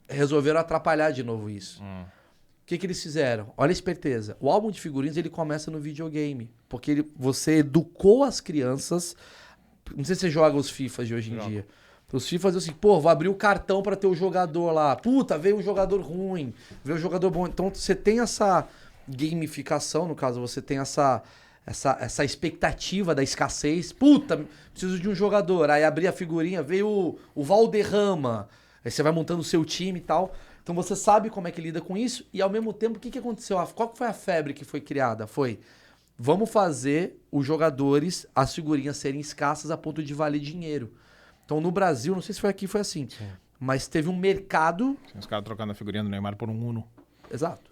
S3: resolveram atrapalhar de novo isso. O que eles fizeram? Olha a esperteza. O álbum de figurinhas ele começa no videogame. Porque você educou as crianças. Não sei se você joga os FIFAs de hoje em dia. Os FIFAs assim, pô, vou abrir o cartão pra ter o jogador lá. Puta, veio um jogador ruim, veio um jogador bom. Então você tem essa gamificação, no caso, você tem essa expectativa da escassez. Puta, preciso de um jogador. Aí abri a figurinha, veio o Valderrama. Aí você vai montando o seu time e tal. Então você sabe como é que lida com isso. E ao mesmo tempo, o que aconteceu? Qual que foi a febre que foi criada? Foi, vamos fazer os jogadores, as figurinhas serem escassas a ponto de valer dinheiro. Então no Brasil, não sei se foi aqui, foi assim.
S2: Sim.
S3: Mas teve um mercado...
S2: Os caras trocando a figurinha do Neymar por um Uno.
S3: Exato.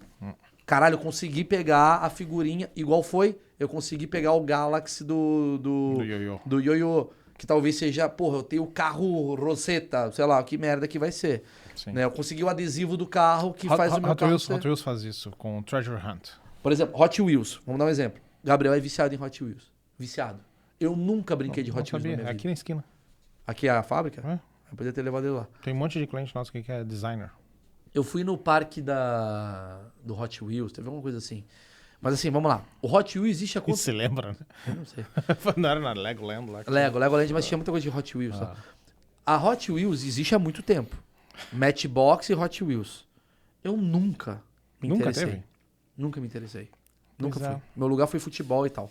S3: Caralho, eu consegui pegar a figurinha, igual foi, eu consegui pegar o Galaxy
S2: Do ioiô.
S3: do ioiô, que talvez seja, porra, eu tenho o carro Rosetta, sei lá, que merda que vai ser.
S2: Sim.
S3: Né? Eu consegui o adesivo do carro que faz o meu carro ser...
S2: Hot Wheels faz isso com o Treasure Hunt.
S3: Por exemplo, Hot Wheels, vamos dar um exemplo. Gabriel é viciado em Hot Wheels. Viciado. Eu nunca brinquei de
S2: Não
S3: Hot Wheels na
S2: sabia.
S3: minha
S2: É
S3: vida.
S2: aqui na esquina.
S3: Aqui é a fábrica?
S2: É.
S3: Eu podia ter levado ele lá.
S2: Tem um monte de cliente nosso que é designer.
S3: Eu fui no parque do Hot Wheels, teve alguma coisa assim. Mas assim, vamos lá. O Hot Wheels existe há
S2: E
S3: quanto...
S2: se lembra, né?
S3: Eu não sei.
S2: Não era na Legoland lá.
S3: Legoland, mas tinha muita coisa de Hot Wheels. Tá? A Hot Wheels existe há muito tempo. Matchbox e Hot Wheels. Eu nunca me
S2: Nunca
S3: interessei.
S2: teve?
S3: Nunca me interessei.
S2: Pois
S3: Nunca
S2: é.
S3: fui. Meu lugar foi futebol e tal.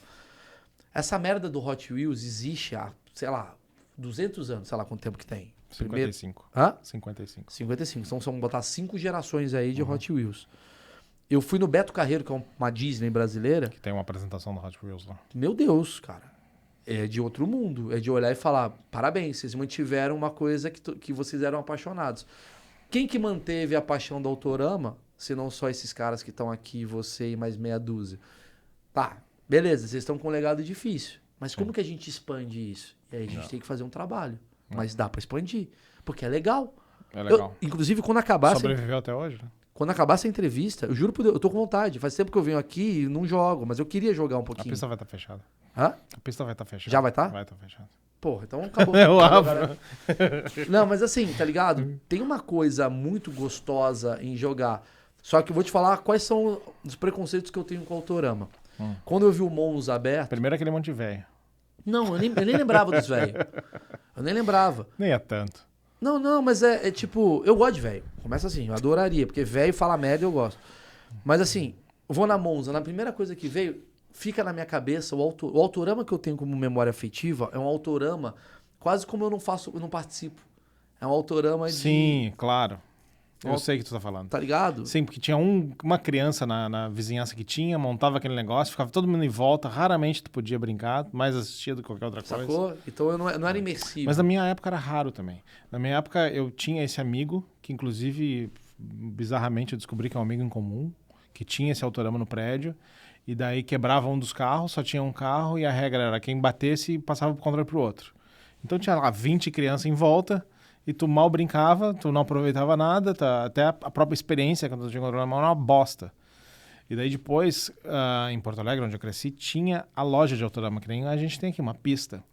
S3: Essa merda do Hot Wheels existe há, sei lá, 200 anos. Sei lá quanto tempo que tem.
S2: 55.
S3: Hã?
S2: 55.
S3: 55. Então são botar 5 gerações aí de Hot Wheels. Eu fui no Beto Carreiro, que é uma Disney brasileira.
S2: Que tem uma apresentação do Hot Wheels lá.
S3: Meu Deus, cara. É de outro mundo. É de olhar e falar, parabéns, vocês mantiveram uma coisa que vocês eram apaixonados. Quem que manteve a paixão do Autorama, se não só esses caras que estão aqui, você e mais meia dúzia? Tá, beleza, vocês estão com um legado difícil. Mas como que a gente expande isso? E aí a gente tem que fazer um trabalho. Mas dá pra expandir. Porque é legal.
S2: É legal.
S3: Inclusive, quando acabar...
S2: Sobreviveu até hoje, né?
S3: Quando acabar essa entrevista, eu juro por Deus, eu tô com vontade. Faz tempo que eu venho aqui e não jogo, mas eu queria jogar um
S2: A
S3: pouquinho.
S2: pista vai estar fechada.
S3: Hã?
S2: A pista vai estar fechada.
S3: Já vai tá?
S2: Vai estar fechada.
S3: Porra, então acabou.
S2: Eu
S3: Acabou,
S2: abro.
S3: galera. Não, mas assim, tá ligado? Tem uma coisa muito gostosa em jogar. Só que eu vou te falar quais são os preconceitos que eu tenho com o Autorama. Quando eu vi o Monza aberto...
S2: Primeiro aquele monte de velho.
S3: Não, eu nem lembrava dos velhos. Eu nem lembrava.
S2: Nem é tanto.
S3: Não, mas é tipo... Eu gosto de velho. Começa assim, eu adoraria. Porque velho fala merda eu gosto. Mas assim, eu vou na Monza. Na primeira coisa que veio, fica na minha cabeça... O Autorama que eu tenho como memória afetiva é um Autorama quase como eu não participo. É um Autorama de...
S2: Sim, claro. Eu sei o que tu tá falando.
S3: Tá ligado?
S2: Sim, porque tinha uma criança na vizinhança que tinha, montava aquele negócio, ficava todo mundo em volta, raramente tu podia brincar, mais assistia do que qualquer outra coisa.
S3: Sacou? Então eu não era imersivo.
S2: Mas na minha época era raro também. Na minha época eu tinha esse amigo, que inclusive, bizarramente, eu descobri que é um amigo em comum, que tinha esse Autorama no prédio, e daí quebrava um dos carros, só tinha um carro, e a regra era quem batesse passava pro controle pro outro. Então tinha lá 20 crianças em volta, e tu mal brincava, tu não aproveitava nada, até a própria experiência quando tu tinha controle na mão era uma bosta. E daí depois, em Porto Alegre, onde eu cresci, tinha a loja de Autorama, que nem a gente tem aqui, uma pista.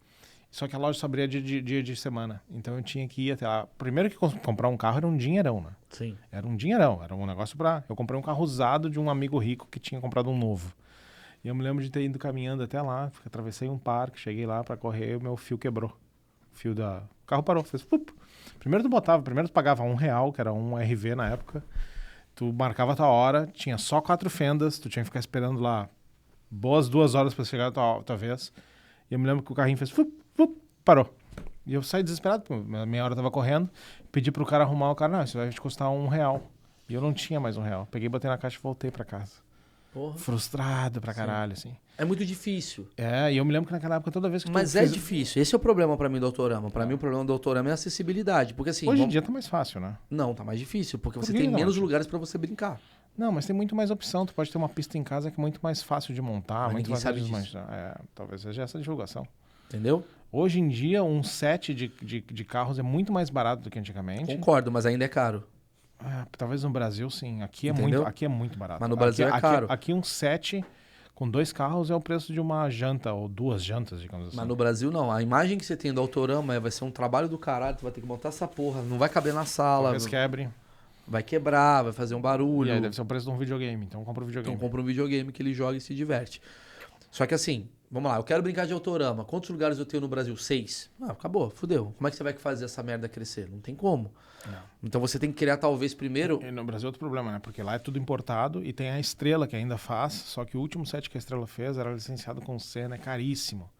S2: Só que a loja só abria dia de semana. Então eu tinha que ir até lá. Primeiro que comprar um carro era um dinheirão, né?
S3: Sim.
S2: Era um dinheirão, era um negócio pra... Eu comprei um carro usado de um amigo rico que tinha comprado um novo. E eu me lembro de ter ido caminhando até lá, atravessei um parque, cheguei lá pra correr e o meu fio quebrou. O carro parou, fez pup. Primeiro tu pagava R$1, que era um RV na época. Tu marcava a tua hora, tinha só 4 fendas, tu tinha que ficar esperando lá boas 2 horas pra chegar a tua vez. E eu me lembro que o carrinho fez parou. E eu saí desesperado, porque a meia hora tava correndo, pedi pro cara arrumar, o cara, não, isso vai te custar R$1. E eu não tinha mais R$1. Peguei, botei na caixa e voltei pra casa.
S3: Porra.
S2: Frustrado pra caralho, assim.
S3: É muito difícil.
S2: E eu me lembro que naquela época, toda vez que
S3: Mas é difícil. Esse é o problema pra mim do Autorama. Pra mim, o problema do Autorama é a acessibilidade. Porque assim...
S2: Hoje em dia tá mais fácil, né?
S3: Não, tá mais difícil. Porque
S2: Por
S3: você
S2: que
S3: tem
S2: não,
S3: menos
S2: tio?
S3: lugares pra você brincar.
S2: Não, mas tem muito mais opção. Tu pode ter uma pista em casa que é muito mais fácil de montar.
S3: Mas
S2: muito
S3: ninguém
S2: mais
S3: sabe
S2: fácil de
S3: disso.
S2: manjar. Talvez seja essa a divulgação.
S3: Entendeu?
S2: Hoje em dia, um set de carros é muito mais barato do que antigamente.
S3: Concordo, mas ainda é caro.
S2: Talvez no Brasil, sim. Aqui
S3: Entendeu?
S2: aqui é muito barato.
S3: Mas no Brasil é caro.
S2: Aqui um set com 2 carros é o preço de uma janta ou 2 jantas, digamos assim.
S3: Mas no Brasil, não. A imagem que você tem do Autorama vai ser um trabalho do caralho. Tu vai ter que montar essa porra. Não vai caber na sala.
S2: Talvez quebre.
S3: Vai quebrar, vai fazer um barulho.
S2: E aí deve ser o preço de um videogame. Então compra um videogame.
S3: Então compra um videogame que ele joga e se diverte. Só que assim, vamos lá, eu quero brincar de Autorama. Quantos lugares eu tenho no Brasil? 6. Acabou, fudeu. Como é que você vai fazer essa merda crescer? Não tem como.
S2: Não.
S3: Então você tem que criar talvez primeiro...
S2: E no Brasil é outro problema, né? Porque lá é tudo importado e tem a Estrela que ainda faz, só que o último set que a Estrela fez era licenciado com Senna, é caríssimo.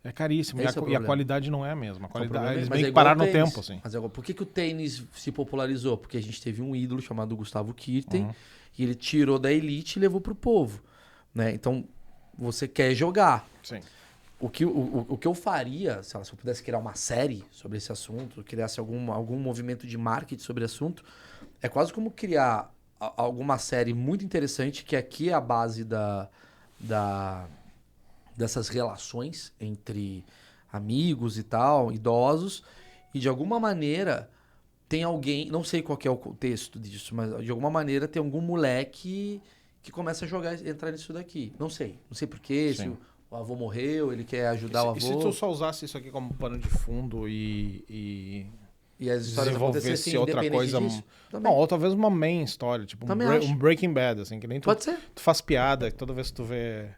S2: É caríssimo.
S3: Esse é o
S2: E a
S3: problema.
S2: qualidade não é a mesma. A qualidade, eles
S3: Mas
S2: meio
S3: é
S2: que
S3: igual
S2: pararam
S3: o
S2: no
S3: tênis.
S2: tempo, assim.
S3: Mas agora, por que o tênis se popularizou? Porque a gente teve um ídolo chamado Gustavo Kirten e ele tirou da elite e levou pro povo. Né? Então, você quer jogar.
S2: Sim.
S3: O que eu faria, sei lá, se eu pudesse criar uma série sobre esse assunto, criasse algum movimento de marketing sobre o assunto, é quase como criar alguma série muito interessante, que aqui é a base dessas relações entre amigos e tal, idosos, e de alguma maneira tem alguém, não sei qual que é o contexto disso, mas de alguma maneira tem algum moleque que começa a entrar nisso daqui. Não sei porquê, se o avô morreu, ele quer ajudar o avô.
S2: E se tu só usasse isso aqui como pano de fundo
S3: E as histórias
S2: desenvolvesse
S3: acontecessem
S2: outra
S3: independente
S2: coisa...
S3: disso?
S2: Não, ou talvez uma main história, tipo um Breaking Bad, assim, que nem tu,
S3: Pode ser.
S2: tu faz piada, que toda vez que tu vê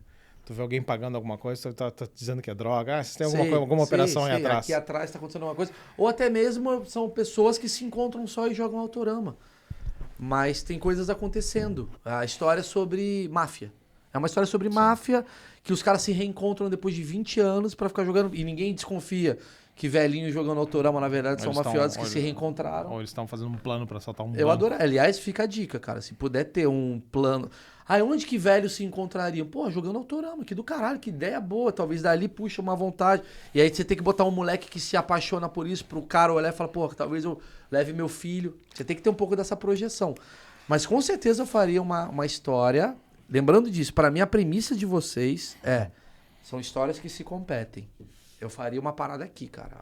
S2: alguém pagando alguma coisa, tu tá dizendo que é droga. Você tem alguma operação aí atrás.
S3: Aqui atrás tá acontecendo alguma coisa. Ou até mesmo são pessoas que se encontram só e jogam Autorama. Mas tem coisas acontecendo. A história é sobre máfia. É uma história sobre máfia, que os caras se reencontram depois de 20 anos pra ficar jogando. E ninguém desconfia que velhinhos jogando Autorama, na verdade, são mafiosos que se reencontraram.
S2: Ou eles estão fazendo um plano pra assaltar um
S3: Eu
S2: banco.
S3: adoro. Aliás, fica a dica, cara. Se puder ter um plano. Onde que velhos se encontrariam? Pô, jogando Autorama, que do caralho, que ideia boa. Talvez dali puxa uma vontade. E aí você tem que botar um moleque que se apaixona por isso, pro cara olhar e falar, pô, talvez eu leve meu filho. Você tem que ter um pouco dessa projeção. Mas com certeza eu faria uma história. Lembrando disso, pra mim a premissa de vocês são histórias que se competem. Eu faria uma parada aqui, cara.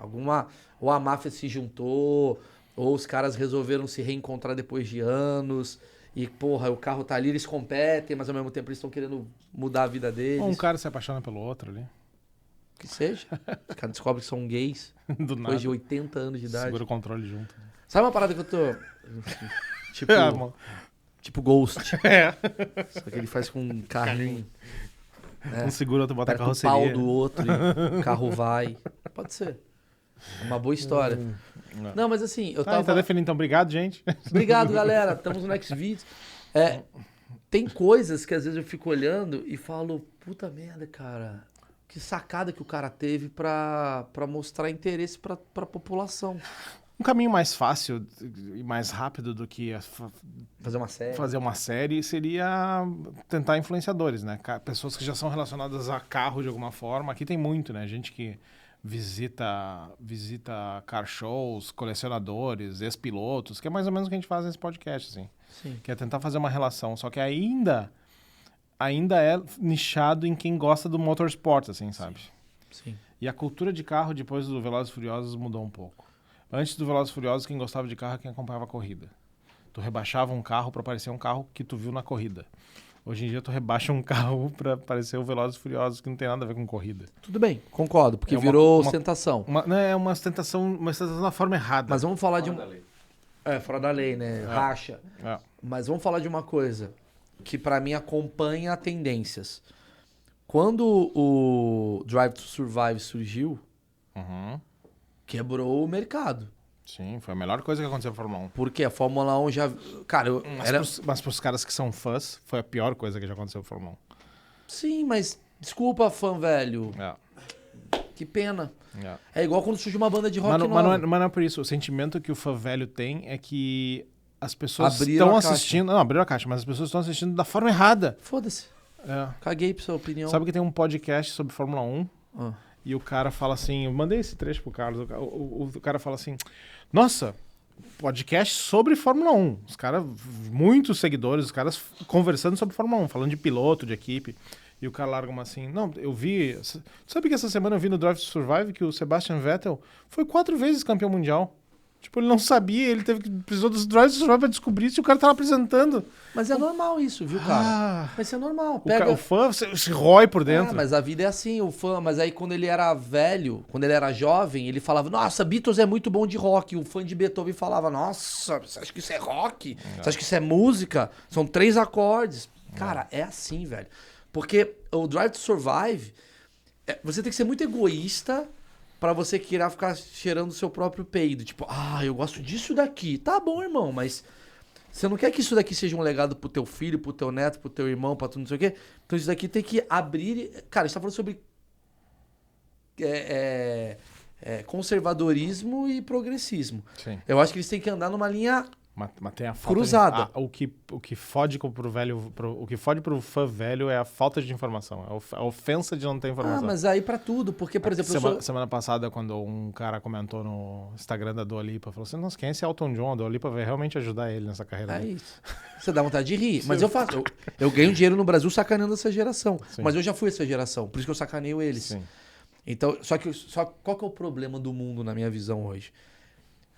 S3: Ou a máfia se juntou, ou os caras resolveram se reencontrar depois de anos. E, porra, o carro tá ali, eles competem, mas ao mesmo tempo eles estão querendo mudar a vida deles.
S2: Ou um cara se apaixona pelo outro ali.
S3: Que seja. Os caras descobrem que são gays
S2: Do nada.
S3: depois de 80 anos de idade.
S2: Segura o controle junto.
S3: Sabe uma parada que eu tô... tipo,
S2: Mano.
S3: tipo Ghost.
S2: É.
S3: Só que ele faz com um carrinho.
S2: Um segura, outro bota a
S3: Aperta o
S2: carroceria.
S3: pau do outro e o carro vai. Pode ser. É uma boa história. Não, mas assim, eu
S2: Tá
S3: tava...
S2: definindo, então. Obrigado, gente.
S3: Obrigado, galera. Estamos no Next Videos. Tem coisas que às vezes eu fico olhando e falo, puta merda, cara. Que sacada que o cara teve pra mostrar interesse pra população.
S2: Um caminho mais fácil e mais rápido do que
S3: Fazer uma série.
S2: fazer uma série seria tentar influenciadores, né? Pessoas que já são relacionadas a carro de alguma forma. Aqui tem muito, né? Gente que visita car shows, colecionadores, ex-pilotos, que é mais ou menos o que a gente faz nesse podcast, assim.
S3: Sim.
S2: Que é tentar fazer uma relação. Só que ainda é nichado em quem gosta do motorsport, assim, sabe?
S3: Sim.
S2: E a cultura de carro, depois do Velozes e Furiosos, mudou um pouco. Antes do Velozes e Furiosos, quem gostava de carro é quem acompanhava a corrida. Tu rebaixava um carro pra parecer um carro que tu viu na corrida. Hoje em dia tu rebaixa um carro pra parecer o Velozes e Furiosos, que não tem nada a ver com corrida.
S3: Tudo bem, concordo, porque
S2: É uma-
S3: virou
S2: uma-
S3: ostentação.
S2: É uma ostentação da forma errada.
S3: Mas vamos falar de um... fora da lei, né? Racha.
S2: É.
S3: Mas vamos falar de uma coisa que pra mim acompanha tendências. Quando o Drive to Survive surgiu,
S2: Uhum.
S3: quebrou o mercado.
S2: Sim, foi a melhor coisa que aconteceu na Fórmula 1.
S3: Porque a Fórmula 1 já... Cara,
S2: Mas pros caras que são fãs, foi a pior coisa que já aconteceu na Fórmula
S3: Sim, mas desculpa, fã velho.
S2: 1. É.
S3: Que pena.
S2: É.
S3: É igual quando surge uma banda de rock
S2: Mas
S3: nova.
S2: não é por isso. O sentimento que o fã velho tem é que as pessoas
S3: Abriram
S2: estão
S3: a caixa.
S2: assistindo... Não, abriram a caixa, mas as pessoas estão assistindo da forma errada.
S3: Foda-se.
S2: É.
S3: Caguei pra sua opinião.
S2: Sabe que tem um podcast sobre Fórmula 1
S3: Ah.
S2: e o cara fala assim... Eu mandei esse trecho pro Carlos. O cara fala assim... Nossa, podcast sobre Fórmula 1. Os caras... Muitos seguidores, os caras conversando sobre Fórmula 1. Falando de piloto, de equipe. E o cara larga uma assim... Não, eu vi... Sabe que essa semana eu vi no Drive to Survive que o Sebastian Vettel foi 4 vezes campeão mundial. Tipo, ele não sabia, ele precisou dos Drive to Survive pra descobrir se o cara tava apresentando.
S3: Mas é normal isso, viu, cara? Vai ser normal.
S2: O fã se rói por dentro.
S3: Mas a vida é assim, o fã. Mas aí quando ele era velho, quando ele era jovem, ele falava, nossa, Beatles é muito bom de rock. E o fã de Beethoven falava, nossa, você acha que isso é rock? Você acha que isso é música? São 3 acordes. Cara, é assim, velho. Porque o Drive to Survive, você tem que ser muito egoísta pra você querer ficar cheirando o seu próprio peido. Tipo, eu gosto disso daqui. Tá bom, irmão, mas você não quer que isso daqui seja um legado pro teu filho, pro teu neto, pro teu irmão, pra tudo, não sei o quê? Então isso daqui tem que abrir... Cara, a gente tá falando sobre conservadorismo e progressismo.
S2: Sim.
S3: Eu acho que eles têm que andar numa linha...
S2: Mas tem a falta
S3: cruzada.
S2: O que fode pro velho, o que fode pro fã velho é a falta de informação, a ofensa de não ter informação.
S3: mas aí pra tudo, porque, por exemplo,
S2: Semana passada, quando um cara comentou no Instagram da Dua Lipa, falou assim, nossa, quem é esse Elton John? A Dua Lipa vai realmente ajudar ele nessa carreira
S3: É
S2: dele.
S3: isso. Você dá vontade de rir. Mas eu faço. Eu ganho dinheiro no Brasil sacaneando essa geração.
S2: Sim.
S3: Mas eu já fui essa geração. Por isso que eu sacaneio eles.
S2: Sim.
S3: Então, qual que é o problema do mundo na minha visão hoje?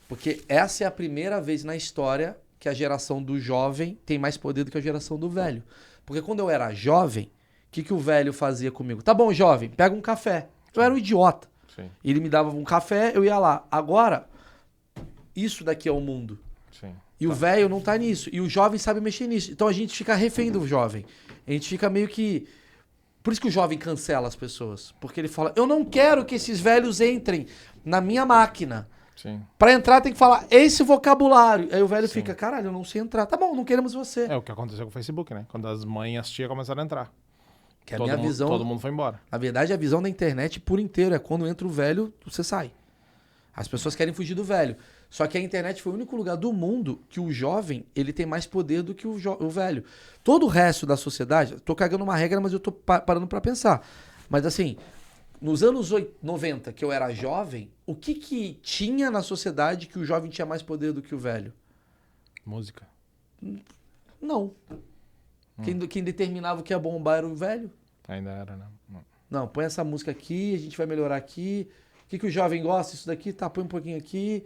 S3: Porque essa é a primeira vez na história que a geração do jovem tem mais poder do que a geração do velho. Porque quando eu era jovem, o que o velho fazia comigo? Tá bom, jovem, pega um café. Eu era um idiota.
S2: Sim.
S3: Ele me dava um café, eu ia lá. Agora, isso daqui é o mundo.
S2: Sim.
S3: E o velho não tá nisso. E o jovem sabe mexer nisso. Então a gente fica refém do jovem. A gente fica meio que... Por isso que o jovem cancela as pessoas. Porque ele fala, eu não quero que esses velhos entrem na minha máquina.
S2: Sim.
S3: Pra entrar tem que falar esse vocabulário. Aí o velho fica, caralho, eu não sei entrar. Tá bom, não queremos você.
S2: É o que aconteceu com o Facebook, né? Quando as mães e as tias começaram a entrar.
S3: Que a minha visão...
S2: Todo mundo foi embora.
S3: Na verdade, a visão da internet por inteiro é quando entra o velho, você sai. As pessoas querem fugir do velho. Só que a internet foi o único lugar do mundo que o jovem ele tem mais poder do que o velho. Todo o resto da sociedade... Tô cagando uma regra, mas eu tô parando pra pensar. Mas assim... Nos anos 90, que eu era jovem, o que tinha na sociedade que o jovem tinha mais poder do que o velho?
S2: Música.
S3: Não. Quem determinava o que ia bombar era o velho?
S2: Ainda era, né?
S3: Não, põe essa música aqui, a gente vai melhorar aqui. O que o jovem gosta? Isso daqui, tá, põe um pouquinho aqui.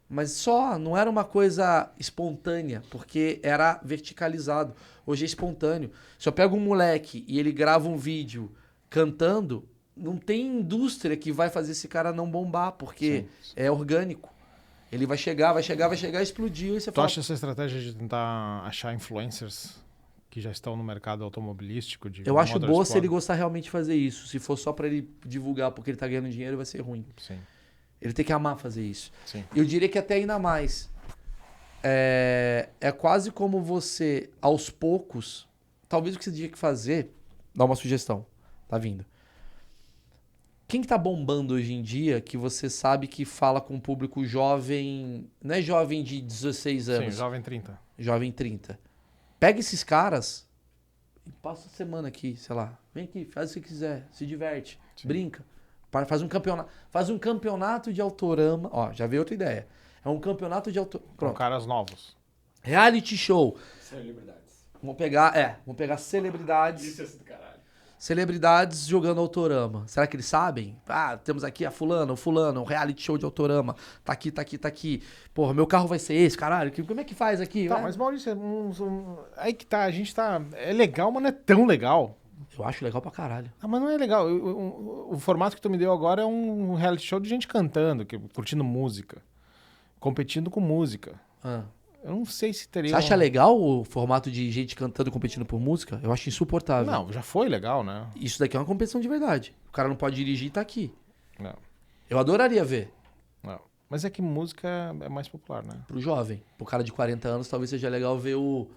S3: Mas só, não era uma coisa espontânea, porque era verticalizado. Hoje é espontâneo. Se eu pego um moleque e ele grava um vídeo cantando... Não tem indústria que vai fazer esse cara não bombar, porque é orgânico. Ele vai chegar, explodiu e você
S2: Tu acha essa estratégia de tentar achar influencers que já estão no mercado automobilístico?
S3: Eu acho boa se ele gostar realmente de fazer isso. Se for só pra ele divulgar porque ele tá ganhando dinheiro, vai ser ruim.
S2: Sim.
S3: Ele tem que amar fazer isso.
S2: Sim.
S3: Eu diria que até ainda mais. É quase como você, aos poucos, talvez o que você tinha que fazer, dá uma sugestão, tá vindo. Quem que tá bombando hoje em dia que você sabe que fala com o público jovem... Não é jovem de 16 anos.
S2: Sim, jovem 30.
S3: Jovem 30. Pega esses caras e passa a semana aqui, sei lá. Vem aqui, faz o que quiser, se diverte, brinca. Faz um campeonato. Faz um campeonato de autorama. Ó, já veio outra ideia. É um campeonato de autorama.
S2: Com caras novos.
S3: Reality show.
S4: Celebridades.
S3: Vamos pegar celebridades.
S4: Isso é do caralho.
S3: Celebridades jogando autorama. Será que eles sabem? Temos aqui a fulana, o fulano, um reality show de autorama. Tá aqui, tá aqui, tá aqui. Porra, meu carro vai ser esse, caralho. Como é que faz aqui?
S2: Tá, mas Maurício, aí que tá, a gente tá... É legal, mas não é tão legal.
S3: Eu acho legal pra caralho.
S2: Ah, mas não é legal. O formato que tu me deu agora é um reality show de gente cantando, curtindo música. Competindo com música. Eu não sei se teria...
S3: Você acha legal o formato de gente cantando e competindo por música? Eu acho insuportável.
S2: Não, já foi legal, né?
S3: Isso daqui é uma competição de verdade. O cara não pode dirigir e tá aqui.
S2: Não,
S3: Eu adoraria ver.
S2: não. Mas é que música é mais popular, né?
S3: Pro jovem. Pro cara de 40 anos, talvez seja legal ver o...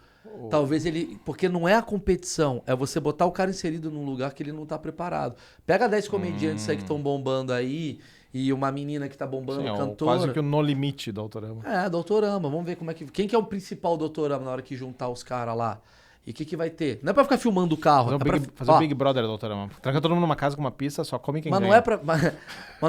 S3: Talvez ele... Porque não é a competição, é você botar o cara inserido num lugar que ele não tá preparado. Pega 10 comediantes aí que estão bombando aí e uma menina que tá bombando,
S2: Sim,
S3: cantora.
S2: quase que o No Limite do Autorama.
S3: É, Doutorama. Vamos ver como é que... Quem que é o principal Doutorama na hora que juntar os caras lá? E o que vai ter? Não é pra ficar filmando o carro.
S2: Fazer o Big Brother do Autorama. Tranca todo mundo numa casa com uma pista, só come quem
S3: Mas
S2: ganha.
S3: não, mas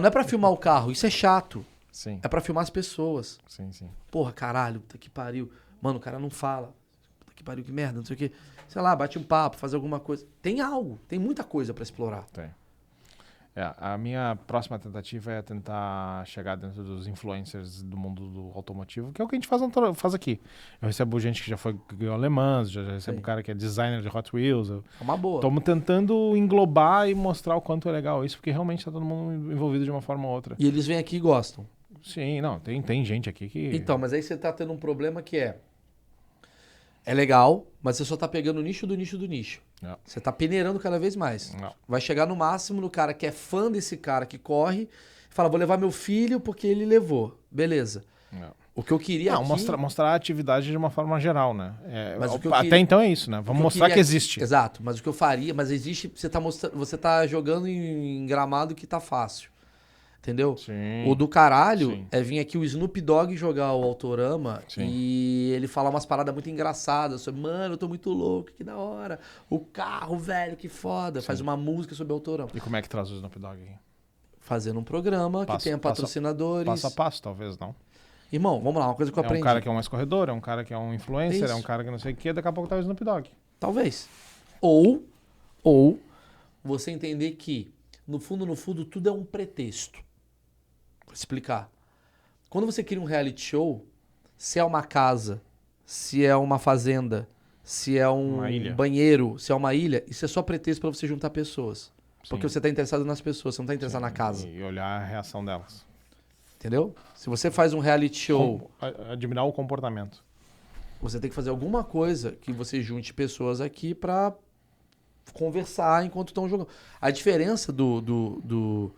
S3: não é pra filmar o carro. Isso é chato.
S2: Sim,
S3: É pra filmar as pessoas.
S2: sim, sim.
S3: Porra, caralho, puta que pariu. Mano, o cara não fala. Puta que pariu, que merda, não sei o quê. Sei lá, bate um papo, fazer alguma coisa. Tem algo, tem muita coisa pra explorar.
S2: Tem. A minha próxima tentativa é tentar chegar dentro dos influencers do mundo do automotivo, que é o que a gente faz aqui. Eu recebo gente que já ganhou alemãs, já recebo
S3: Sim.
S2: cara que é designer de Hot Wheels.
S3: É uma boa.
S2: Estamos tentando englobar e mostrar o quanto é legal isso, porque realmente está todo mundo envolvido de uma forma ou outra.
S3: E eles vêm aqui e gostam.
S2: Sim, não, tem gente aqui que...
S3: Então, mas aí você tá tendo um problema que é legal, mas você só tá pegando o nicho do nicho do nicho.
S2: Não.
S3: Você tá peneirando cada vez mais.
S2: Não.
S3: Vai chegar no máximo no cara que é fã desse cara que corre e fala, vou levar meu filho porque ele levou. Beleza.
S2: Não.
S3: O que eu queria
S2: Não,
S3: aqui...
S2: mostrar a atividade de uma forma geral, né?
S3: Mas o que eu
S2: até
S3: queria-
S2: então é isso, né? Vamos mostrar que existe.
S3: Exato, mas o que eu faria, mas existe, você tá jogando em gramado que tá fácil. Entendeu?
S2: Sim.
S3: O do caralho
S2: Sim.
S3: é vir aqui o Snoop Dogg jogar o Autorama
S2: Sim.
S3: e ele falar umas paradas muito engraçadas sobre, mano, eu tô muito louco, que da hora. O carro, velho, que foda. Faz uma música sobre Autorama.
S2: E como é que traz o Snoop Dogg aqui?
S3: Fazendo um programa que tenha patrocinadores.
S2: Passo a passo, talvez, não.
S3: Irmão, vamos lá, uma coisa que eu
S2: É
S3: aprendi.
S2: um cara que é um escorredor, é um cara que é um influencer,
S3: Isso.
S2: é um cara que não sei o quê, daqui a pouco tá o Snoop Dogg.
S3: Talvez. Ou você entender que, no fundo, tudo é um pretexto. Vou explicar. Quando você cria um reality show, se é uma casa, se é uma fazenda, se é um
S2: Uma ilha.
S3: banheiro, se é uma ilha, isso é só pretexto pra você juntar pessoas. Porque
S2: Sim.
S3: você tá interessado nas pessoas, você não tá interessado na casa.
S2: E olhar a reação delas.
S3: Entendeu? Se você faz um reality show,
S2: Admirar o comportamento.
S3: você tem que fazer alguma coisa que você junte pessoas aqui pra conversar enquanto estão jogando. A diferença do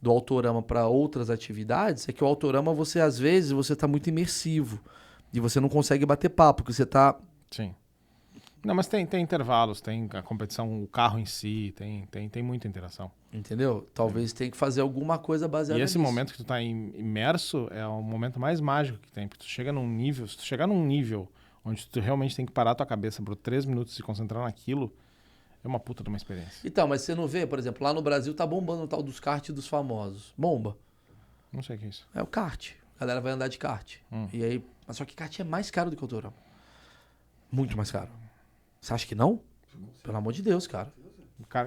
S3: Autorama para outras atividades é que o Autorama, você às vezes, você tá muito imersivo. E você não consegue bater papo, porque você tá...
S2: Sim. Não, mas tem intervalos, tem a competição, o carro em si, tem muita interação.
S3: Entendeu? Talvez tenha que fazer alguma coisa baseada
S2: E esse
S3: nisso.
S2: momento que tu tá imerso é o momento mais mágico que tem. Porque tu chega num nível, se tu chegar num nível onde tu realmente tem que parar tua cabeça por 3 minutos e se concentrar naquilo, é uma puta de uma experiência.
S3: Então, mas você não vê, por exemplo, lá no Brasil tá bombando o tal dos kart dos famosos. Bomba.
S2: Não sei o que é isso.
S3: É o kart. A galera vai andar de kart. E aí, mas só que kart é mais caro do que o Autorama. Muito mais caro. Você acha que não? Pelo amor de Deus, cara.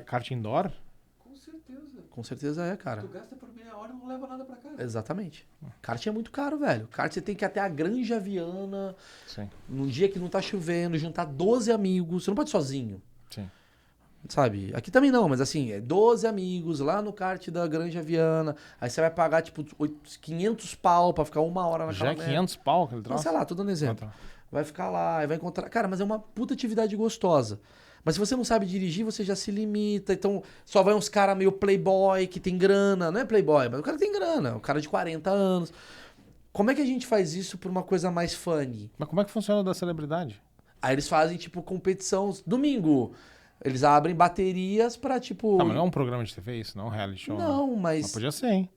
S2: Kart indoor?
S4: Com certeza.
S3: Com certeza é, cara.
S4: Tu gasta por meia hora e não leva nada pra casa.
S3: Exatamente. Kart é muito caro, velho. Kart você tem que ir até a Granja Viana,
S2: Sim,
S3: num dia que não tá chovendo, juntar 12 amigos. Você não pode ir sozinho,
S2: sim.
S3: sabe? Aqui também não, mas assim, é 12 amigos lá no kart da Granja Viana. Aí você vai pagar, tipo, 500 pau pra ficar 1 hora naquela
S2: Já é 500 pau aquele
S3: Não,
S2: troço?
S3: sei lá, tô dando exemplo.
S2: Ah, tá.
S3: Vai ficar lá, e vai encontrar... Cara, mas é uma puta atividade gostosa. Mas se você não sabe dirigir, você já se limita. Então, só vai uns caras meio playboy, que tem grana. Não é playboy, mas o cara tem grana. O cara de 40 anos. Como é que a gente faz isso por uma coisa mais funny?
S2: Mas como é que funciona o da celebridade?
S3: Aí eles fazem, tipo, competição. Domingo, eles abrem baterias pra, tipo...
S2: Não, mas não é um programa de TV isso, não é um reality show.
S3: Não,
S2: Mas
S3: mas...
S2: podia ser, hein?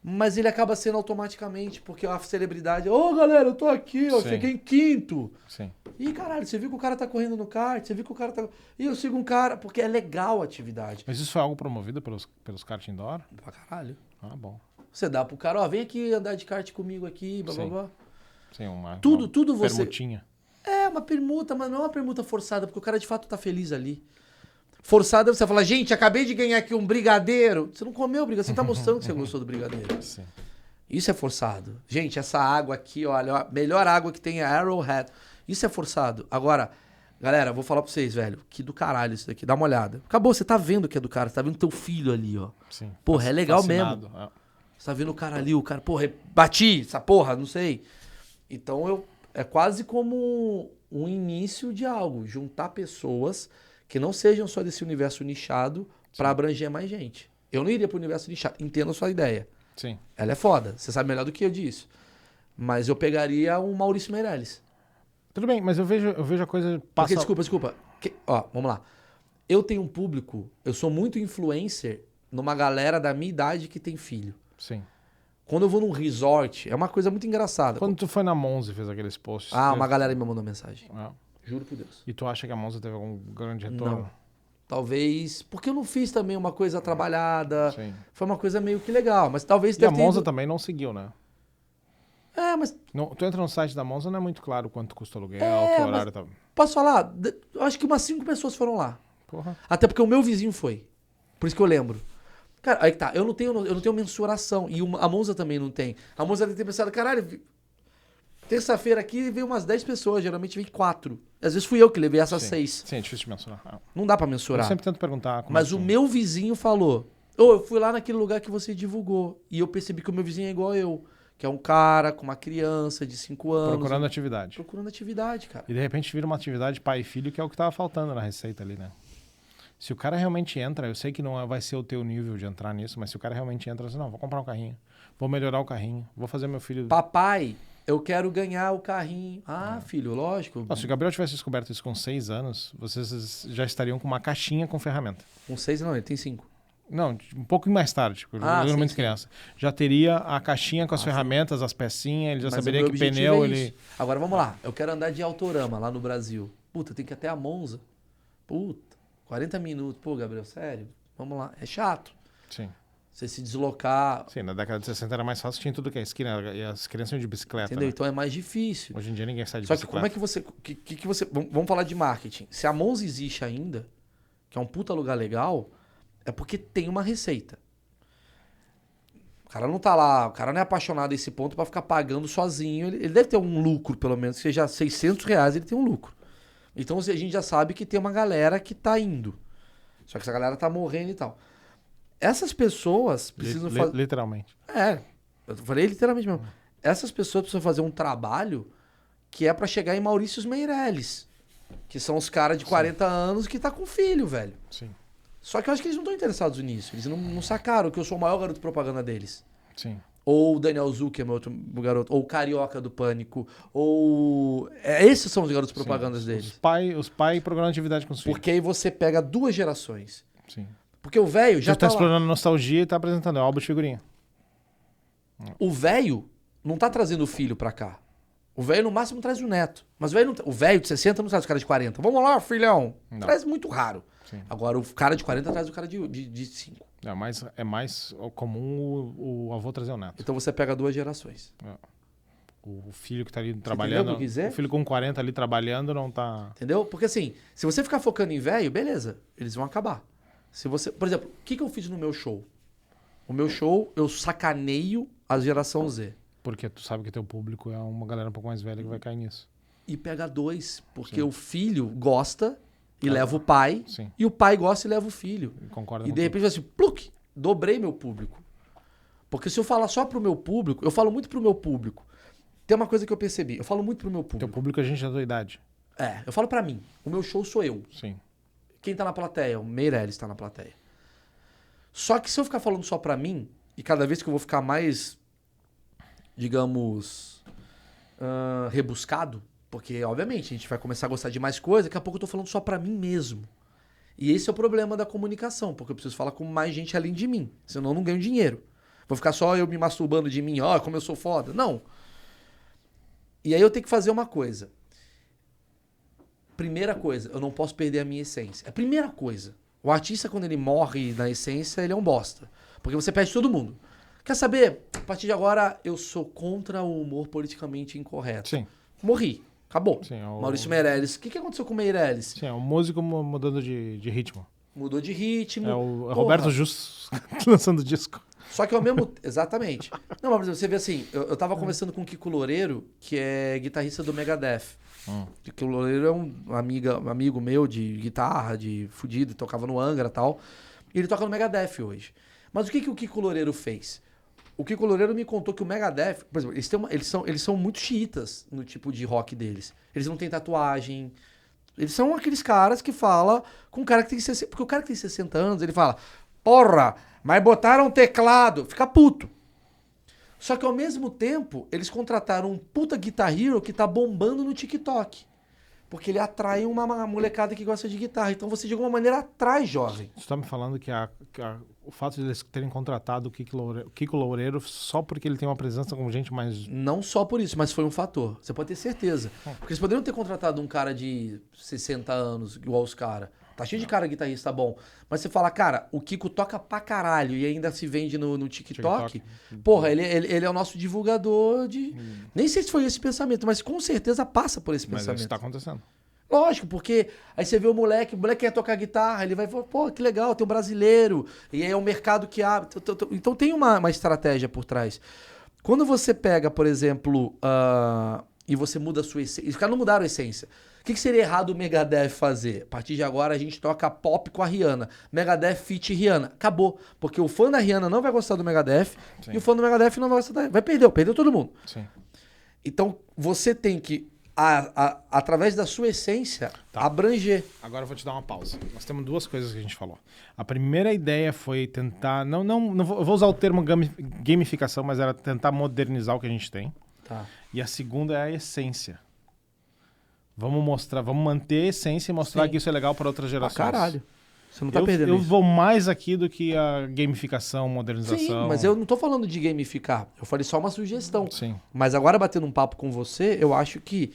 S3: Mas ele acaba sendo automaticamente, porque a celebridade... Ô, galera, eu tô aqui, eu
S2: Sim.
S3: fiquei em quinto.
S2: Sim.
S3: Ih, caralho, você viu que o cara tá correndo no kart? Você viu que o cara tá... Ih, eu sigo um cara, porque é legal a atividade.
S2: Mas isso foi algo promovido pelos kart indoor?
S3: Pra caralho.
S2: Ah, bom.
S3: Você dá pro cara, ó, vem aqui andar de kart comigo aqui, blá, blá,
S2: Sim.
S3: blá.
S2: Sim, uma
S3: Tudo você...
S2: permutinha.
S3: É, uma permuta, mas não é uma permuta forçada, porque o cara de fato tá feliz ali. Forçada é você falar, gente, acabei de ganhar aqui um brigadeiro. Você não comeu o brigadeiro, você tá mostrando que você gostou do brigadeiro.
S2: Sim.
S3: Isso é forçado. Gente, essa água aqui, olha, a melhor água que tem é a Arrowhead. Isso é forçado. Agora, galera, vou falar pra vocês, velho, que do caralho isso daqui. Dá uma olhada. Acabou, você tá vendo que é do cara, você tá vendo teu filho ali, ó.
S2: Sim.
S3: Porra, é legal
S2: Fascinado.
S3: mesmo. Você tá vendo o cara ali, o cara, porra, bati essa porra, não sei. Então É quase como um início de algo. Juntar pessoas que não sejam só desse universo nichado pra abranger mais gente. Eu não iria pro universo nichado. Entendo a sua ideia.
S2: Sim.
S3: Ela é foda. Você sabe melhor do que eu disso. Mas eu pegaria um Maurício Meirelles.
S2: Tudo bem, mas eu vejo a coisa
S3: Porque,
S2: passar...
S3: desculpa. Ó, vamos lá. Eu tenho um público, eu sou muito influencer numa galera da minha idade que tem filho.
S2: Sim.
S3: Quando eu vou num resort, é uma coisa muito engraçada.
S2: Quando tu foi na Monza e fez aqueles posts...
S3: Uma galera me mandou mensagem.
S2: Ah.
S3: Juro por Deus.
S2: E tu acha que a Monza teve algum grande retorno?
S3: Não. Talvez... Porque eu não fiz também uma coisa trabalhada.
S2: Sim.
S3: Foi uma coisa meio que legal. Mas talvez...
S2: E a Monza também não seguiu, né?
S3: Mas...
S2: Tu entra no site da Monza, não é muito claro quanto custa o aluguel, que
S3: mas-
S2: horário tá...
S3: Posso falar? Eu acho que umas 5 pessoas foram lá.
S2: Porra.
S3: Até porque o meu vizinho foi. Por isso que eu lembro. Cara, aí que tá. Eu não tenho mensuração. E a Monza também não tem. A Monza deve ter pensado, caralho, terça-feira aqui veio umas 10 pessoas, geralmente vem 4. Às vezes fui eu que levei essas 6.
S2: Sim, é difícil de mensurar. Ah.
S3: Não dá pra
S2: Eu
S3: mensurar.
S2: sempre tento perguntar como
S3: Mas
S2: é
S3: o
S2: que...
S3: meu vizinho falou: eu fui lá naquele lugar que você divulgou. E eu percebi que o meu vizinho é igual eu. Que é um cara com uma criança de 5 anos.
S2: Procurando atividade.
S3: Procurando atividade, cara.
S2: E de repente vira uma atividade pai e filho, que é o que tava faltando na receita ali, né? Se o cara realmente entra, eu sei que não vai ser o teu nível de entrar nisso, mas se o cara realmente entra, assim, não, vou comprar um carrinho, vou melhorar o carrinho, vou fazer meu filho...
S3: Papai, eu quero ganhar o carrinho. Filho, lógico.
S2: Não, se o Gabriel tivesse descoberto isso com 6 anos, vocês já estariam com uma caixinha com ferramenta.
S3: Com 6 não, ele tem 5.
S2: Não, um pouco mais tarde, porque eu era muito
S3: sim.
S2: criança. Já teria a caixinha com as ferramentas, as pecinhas, ele já
S3: Mas
S2: saberia
S3: o meu
S2: que
S3: objetivo
S2: pneu
S3: é
S2: ele...
S3: isso. Agora vamos lá. Eu quero andar de Autorama lá no Brasil. Puta, tem que ir até a Monza. Puta, 40 minutos. Pô, Gabriel, sério? Vamos lá. É chato.
S2: Sim.
S3: Você se deslocar.
S2: Sim, na década de 60 era mais fácil, tinha tudo que é esquina, e as crianças iam de bicicleta,
S3: Entendeu?
S2: né?
S3: Então é mais difícil.
S2: Hoje em dia ninguém sai de
S3: Só que
S2: bicicleta.
S3: como é que você. Que você vamos falar de marketing. Se a Monza existe ainda, que é um puta lugar legal, é porque tem uma receita. O cara não tá lá, o cara não é apaixonado a esse ponto pra ficar pagando sozinho. Ele deve ter um lucro, pelo menos, que seja R$600, ele tem um lucro. Então a gente já sabe que tem uma galera que tá indo. Só que essa galera tá morrendo e tal. Essas pessoas precisam fazer.
S2: Literalmente.
S3: Eu falei literalmente mesmo. Essas pessoas precisam fazer um trabalho que é pra chegar em Maurício Meirelles. Que são os caras de 40 anos que tá com filho, velho.
S2: Sim,
S3: Só que eu acho que eles não estão interessados nisso. Eles não sacaram que eu sou o maior garoto propaganda deles.
S2: sim.
S3: Ou o Daniel Zuckerman, outro garoto. Ou o Carioca do Pânico. Ou... esses são os garotos propagandas
S2: Sim.
S3: deles.
S2: Os pais programando atividade com os filhos.
S3: Porque aí você pega 2 gerações.
S2: Sim.
S3: Porque o velho já
S2: Já tá
S3: tá lá.
S2: explorando nostalgia e tá apresentando, é um álbum de figurinha.
S3: O velho não tá trazendo o filho pra cá. O velho no máximo traz o neto. Mas o velho de 60 não traz o cara de 40. Vamos lá, filhão.
S2: Não.
S3: Traz muito raro.
S2: Sim.
S3: Agora o cara de 40 traz o cara de 5.
S2: É mais comum o avô trazer o neto.
S3: Então você pega 2 gerações.
S2: O filho que tá ali
S3: entendeu o
S2: trabalhando.
S3: que eu quis dizer?
S2: O filho com 40 ali trabalhando não tá.
S3: Entendeu? Porque assim, se você ficar focando em velho, beleza, eles vão acabar. Se você, por exemplo, o que eu fiz no meu show? O meu show, eu sacaneio a geração Z.
S2: Porque tu sabe que teu público é uma galera um pouco mais velha que vai cair nisso.
S3: E pega 2, porque
S2: Sim.
S3: o filho gosta e leva o pai,
S2: Sim.
S3: e o pai gosta e leva o filho.
S2: Concordo
S3: E
S2: com
S3: de repente, assim, pluk, dobrei meu público. Porque se eu falar só pro meu público, eu falo muito pro meu público. Tem uma coisa que eu percebi, eu falo muito pro meu
S2: Teu
S3: público.
S2: público é gente da tua idade.
S3: Eu falo pra mim. O meu show sou eu.
S2: Sim.
S3: Quem tá na plateia? O Meirelles tá na plateia. Só que se eu ficar falando só pra mim, e cada vez que eu vou ficar mais, digamos, rebuscado, porque obviamente a gente vai começar a gostar de mais coisa, daqui a pouco eu tô falando só pra mim mesmo. E esse é o problema da comunicação, porque eu preciso falar com mais gente além de mim, senão eu não ganho dinheiro. Vou ficar só eu me masturbando de mim, ó, como eu sou foda. Não. E aí eu tenho que fazer uma coisa. Primeira coisa, eu não posso perder a minha essência. É a primeira coisa. O artista, quando ele morre na essência, ele é um bosta. Porque você perde todo mundo. Quer saber? A partir de agora, eu sou contra o humor politicamente incorreto.
S2: Sim.
S3: Morri. Acabou.
S2: Sim,
S3: Maurício Meirelles. O que aconteceu com o Meirelles?
S2: Sim, é um músico mudando de ritmo.
S3: Mudou de ritmo.
S2: É o
S3: Porra.
S2: Roberto Justus lançando disco.
S3: Só que ao mesmo... Exatamente. Não, mas por exemplo, você vê assim, eu tava conversando com o Kiko Loureiro, que é guitarrista do Megadeth. O Kiko Loureiro é um amigo meu de guitarra, de fudido, tocava no Angra e tal. E ele toca no Megadeth hoje. Mas o que o Kiko Loureiro fez? O Kiko Loureiro me contou que o Megadeth, por exemplo, eles são muito xiitas no tipo de rock deles. Eles não têm tatuagem. Eles são aqueles caras que falam com um cara que tem 60... Porque o cara que tem 60 anos, ele fala, porra, mas botaram teclado. Fica puto. Só que ao mesmo tempo, eles contrataram um puta Guitar Hero que tá bombando no TikTok. Porque ele atrai uma molecada que gosta de guitarra. Então você, de alguma maneira, atrai jovem.
S2: Você tá me falando que o fato de eles terem contratado o Kiko Loureiro só porque ele tem uma presença com gente mais...
S3: Não só por isso, mas foi um fator. Você pode ter certeza. Porque eles poderiam ter contratado um cara de 60 anos, igual os caras. Tá cheio de cara guitarrista bom. Mas você fala, cara, o Kiko toca pra caralho e ainda se vende no TikTok. Porra, ele é o nosso divulgador de... Nem sei se foi esse pensamento, mas com certeza passa por esse
S2: Mas
S3: pensamento.
S2: isso tá acontecendo.
S3: Lógico, porque aí você vê o moleque quer tocar guitarra, ele vai falar, pô, que legal, tem um brasileiro. E aí é um mercado que abre. Então tem uma estratégia por trás. Quando você pega, por exemplo, e você muda a sua essência... Os caras não mudaram a essência. O que seria errado o Megadeth fazer? A partir de agora a gente toca pop com a Rihanna. Megadeth feat Rihanna. Acabou. Porque o fã da Rihanna não vai gostar do Megadeth. Sim. E o fã do Megadeth não vai gostar da... Perdeu todo mundo.
S2: Sim.
S3: Então você tem que, através da sua essência, abranger.
S2: Agora eu vou te dar uma pausa. Nós temos duas coisas que a gente falou. A primeira ideia foi tentar... Não eu vou usar o termo gamificação, mas era tentar modernizar o que a gente tem.
S3: Tá.
S2: E a segunda é a essência. Vamos manter a essência e mostrar que isso é legal para outras gerações.
S3: Caralho. Você não tá perdendo
S2: eu
S3: isso.
S2: vou mais aqui do que a gamificação, modernização.
S3: Sim, mas eu não tô falando de gamificar. Eu falei só uma sugestão.
S2: Sim.
S3: Mas agora, batendo um papo com você, eu acho que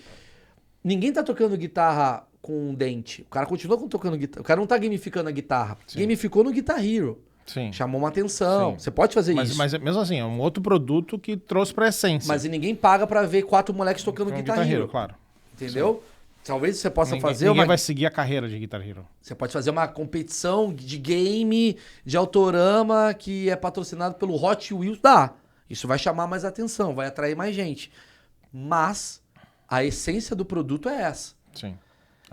S3: ninguém tá tocando guitarra com um dente. O cara continua tocando guitarra. O cara não tá gamificando a guitarra.
S2: Sim.
S3: Gamificou no Guitar Hero.
S2: Sim.
S3: Chamou uma atenção.
S2: Sim.
S3: Você pode fazer isso.
S2: Mas mesmo assim, é um outro produto que trouxe pra essência.
S3: Mas ninguém paga pra ver 4 moleques tocando Guitar Hero.
S2: Claro.
S3: Entendeu? Sim. Talvez você possa fazer
S2: ninguém vai seguir a carreira de Guitar Hero.
S3: Você pode fazer uma competição de game, de autorama, que é patrocinado pelo Hot Wheels. Dá. Isso vai chamar mais atenção, vai atrair mais gente. Mas a essência do produto é essa.
S2: Sim.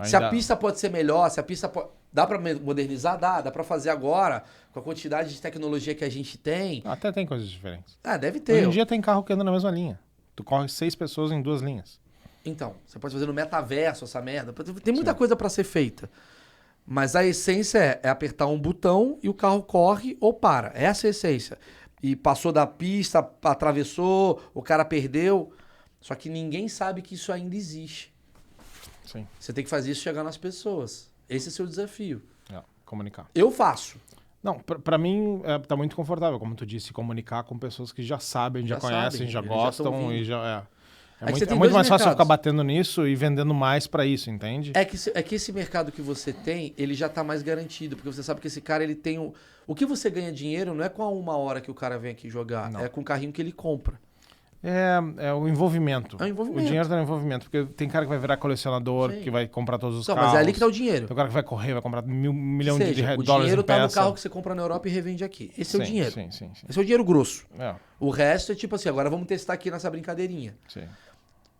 S3: Se a pista pode ser melhor, se a pista pode... Dá pra modernizar? Dá pra fazer agora, com a quantidade de tecnologia que a gente tem.
S2: Até tem coisas diferentes.
S3: Deve ter.
S2: Hoje em dia tem carro que anda na mesma linha. Tu corre 6 pessoas em 2 linhas.
S3: Então, você pode fazer no metaverso essa merda. Tem muita coisa pra ser feita. Mas a essência é apertar um botão e o carro corre ou para. Essa é a essência. E passou da pista, atravessou, o cara perdeu. Só que ninguém sabe que isso ainda existe.
S2: Sim.
S3: Você tem que fazer isso chegar nas pessoas. Esse é o seu desafio.
S2: Comunicar.
S3: Eu faço.
S2: Não, pra mim tá muito confortável, como tu disse, comunicar com pessoas que já sabem, já conhecem, já gostam e já... É muito mais fácil ficar batendo nisso e vendendo mais pra isso, entende?
S3: É que esse mercado que você tem, ele já tá mais garantido, porque você sabe que esse cara, ele tem o que você ganha dinheiro não é com a 1 hora que o cara vem aqui jogar, é com o carrinho que ele compra.
S2: É o envolvimento.
S3: É o envolvimento.
S2: O dinheiro tá no envolvimento, porque tem cara que vai virar colecionador, que vai comprar todos os carros.
S3: Mas é ali que tá o dinheiro.
S2: Tem cara que vai correr, vai comprar $1 milhão de dólares em peça.
S3: O dinheiro tá no carro que você compra na Europa e revende aqui. Esse é o dinheiro.
S2: Sim.
S3: Esse é o dinheiro grosso.
S2: É.
S3: O resto é tipo assim, agora vamos testar aqui nessa brincadeirinha.
S2: Sim.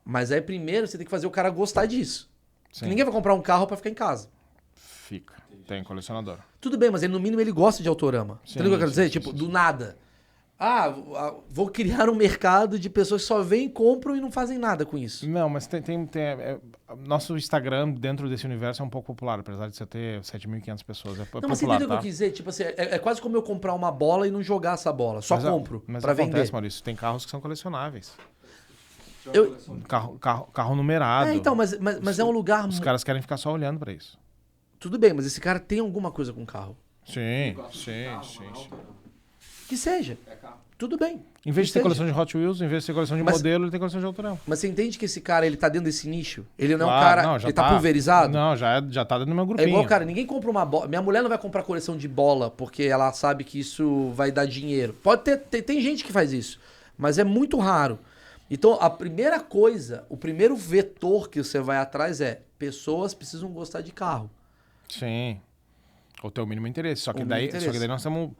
S3: Mas aí primeiro você tem que fazer o cara gostar disso. Porque ninguém vai comprar um carro pra ficar em casa.
S2: Fica. Tem colecionador.
S3: Tudo bem, mas ele, no mínimo ele gosta de autorama. Entendeu o que eu quero dizer? Tipo, do nada. Vou criar um mercado de pessoas que só vêm, compram e não fazem nada com isso.
S2: Não, mas nosso Instagram dentro desse universo é um pouco popular, apesar de você ter 7.500 pessoas. É popular,
S3: mas você entendeu o que eu quis dizer? Tipo assim, é quase como eu comprar uma bola e não jogar essa bola. Só compro pra vender.
S2: Maurício, tem carros que são colecionáveis.
S3: Eu...
S2: Carro numerado.
S3: Então, mas é um lugar...
S2: Os caras querem ficar só olhando pra isso.
S3: Tudo bem, mas esse cara tem alguma coisa com o carro.
S2: Sim.
S3: Que seja. Tudo bem.
S2: Em vez de ter coleção de Hot Wheels, em vez de ter coleção de modelo, ele tem coleção de autorama.
S3: Mas você entende que esse cara, ele tá dentro desse nicho? Ele não é um cara... ele tá pulverizado?
S2: Não, já tá dentro do meu grupinho.
S3: É igual, cara, ninguém compra uma bola... Minha mulher não vai comprar coleção de bola porque ela sabe que isso vai dar dinheiro. Pode ter... Tem gente que faz isso. Mas é muito raro. Então, a primeira coisa, o primeiro vetor que você vai atrás é pessoas precisam gostar de carro.
S2: Sim. Ou ter o mínimo interesse. Só que daí nós temos...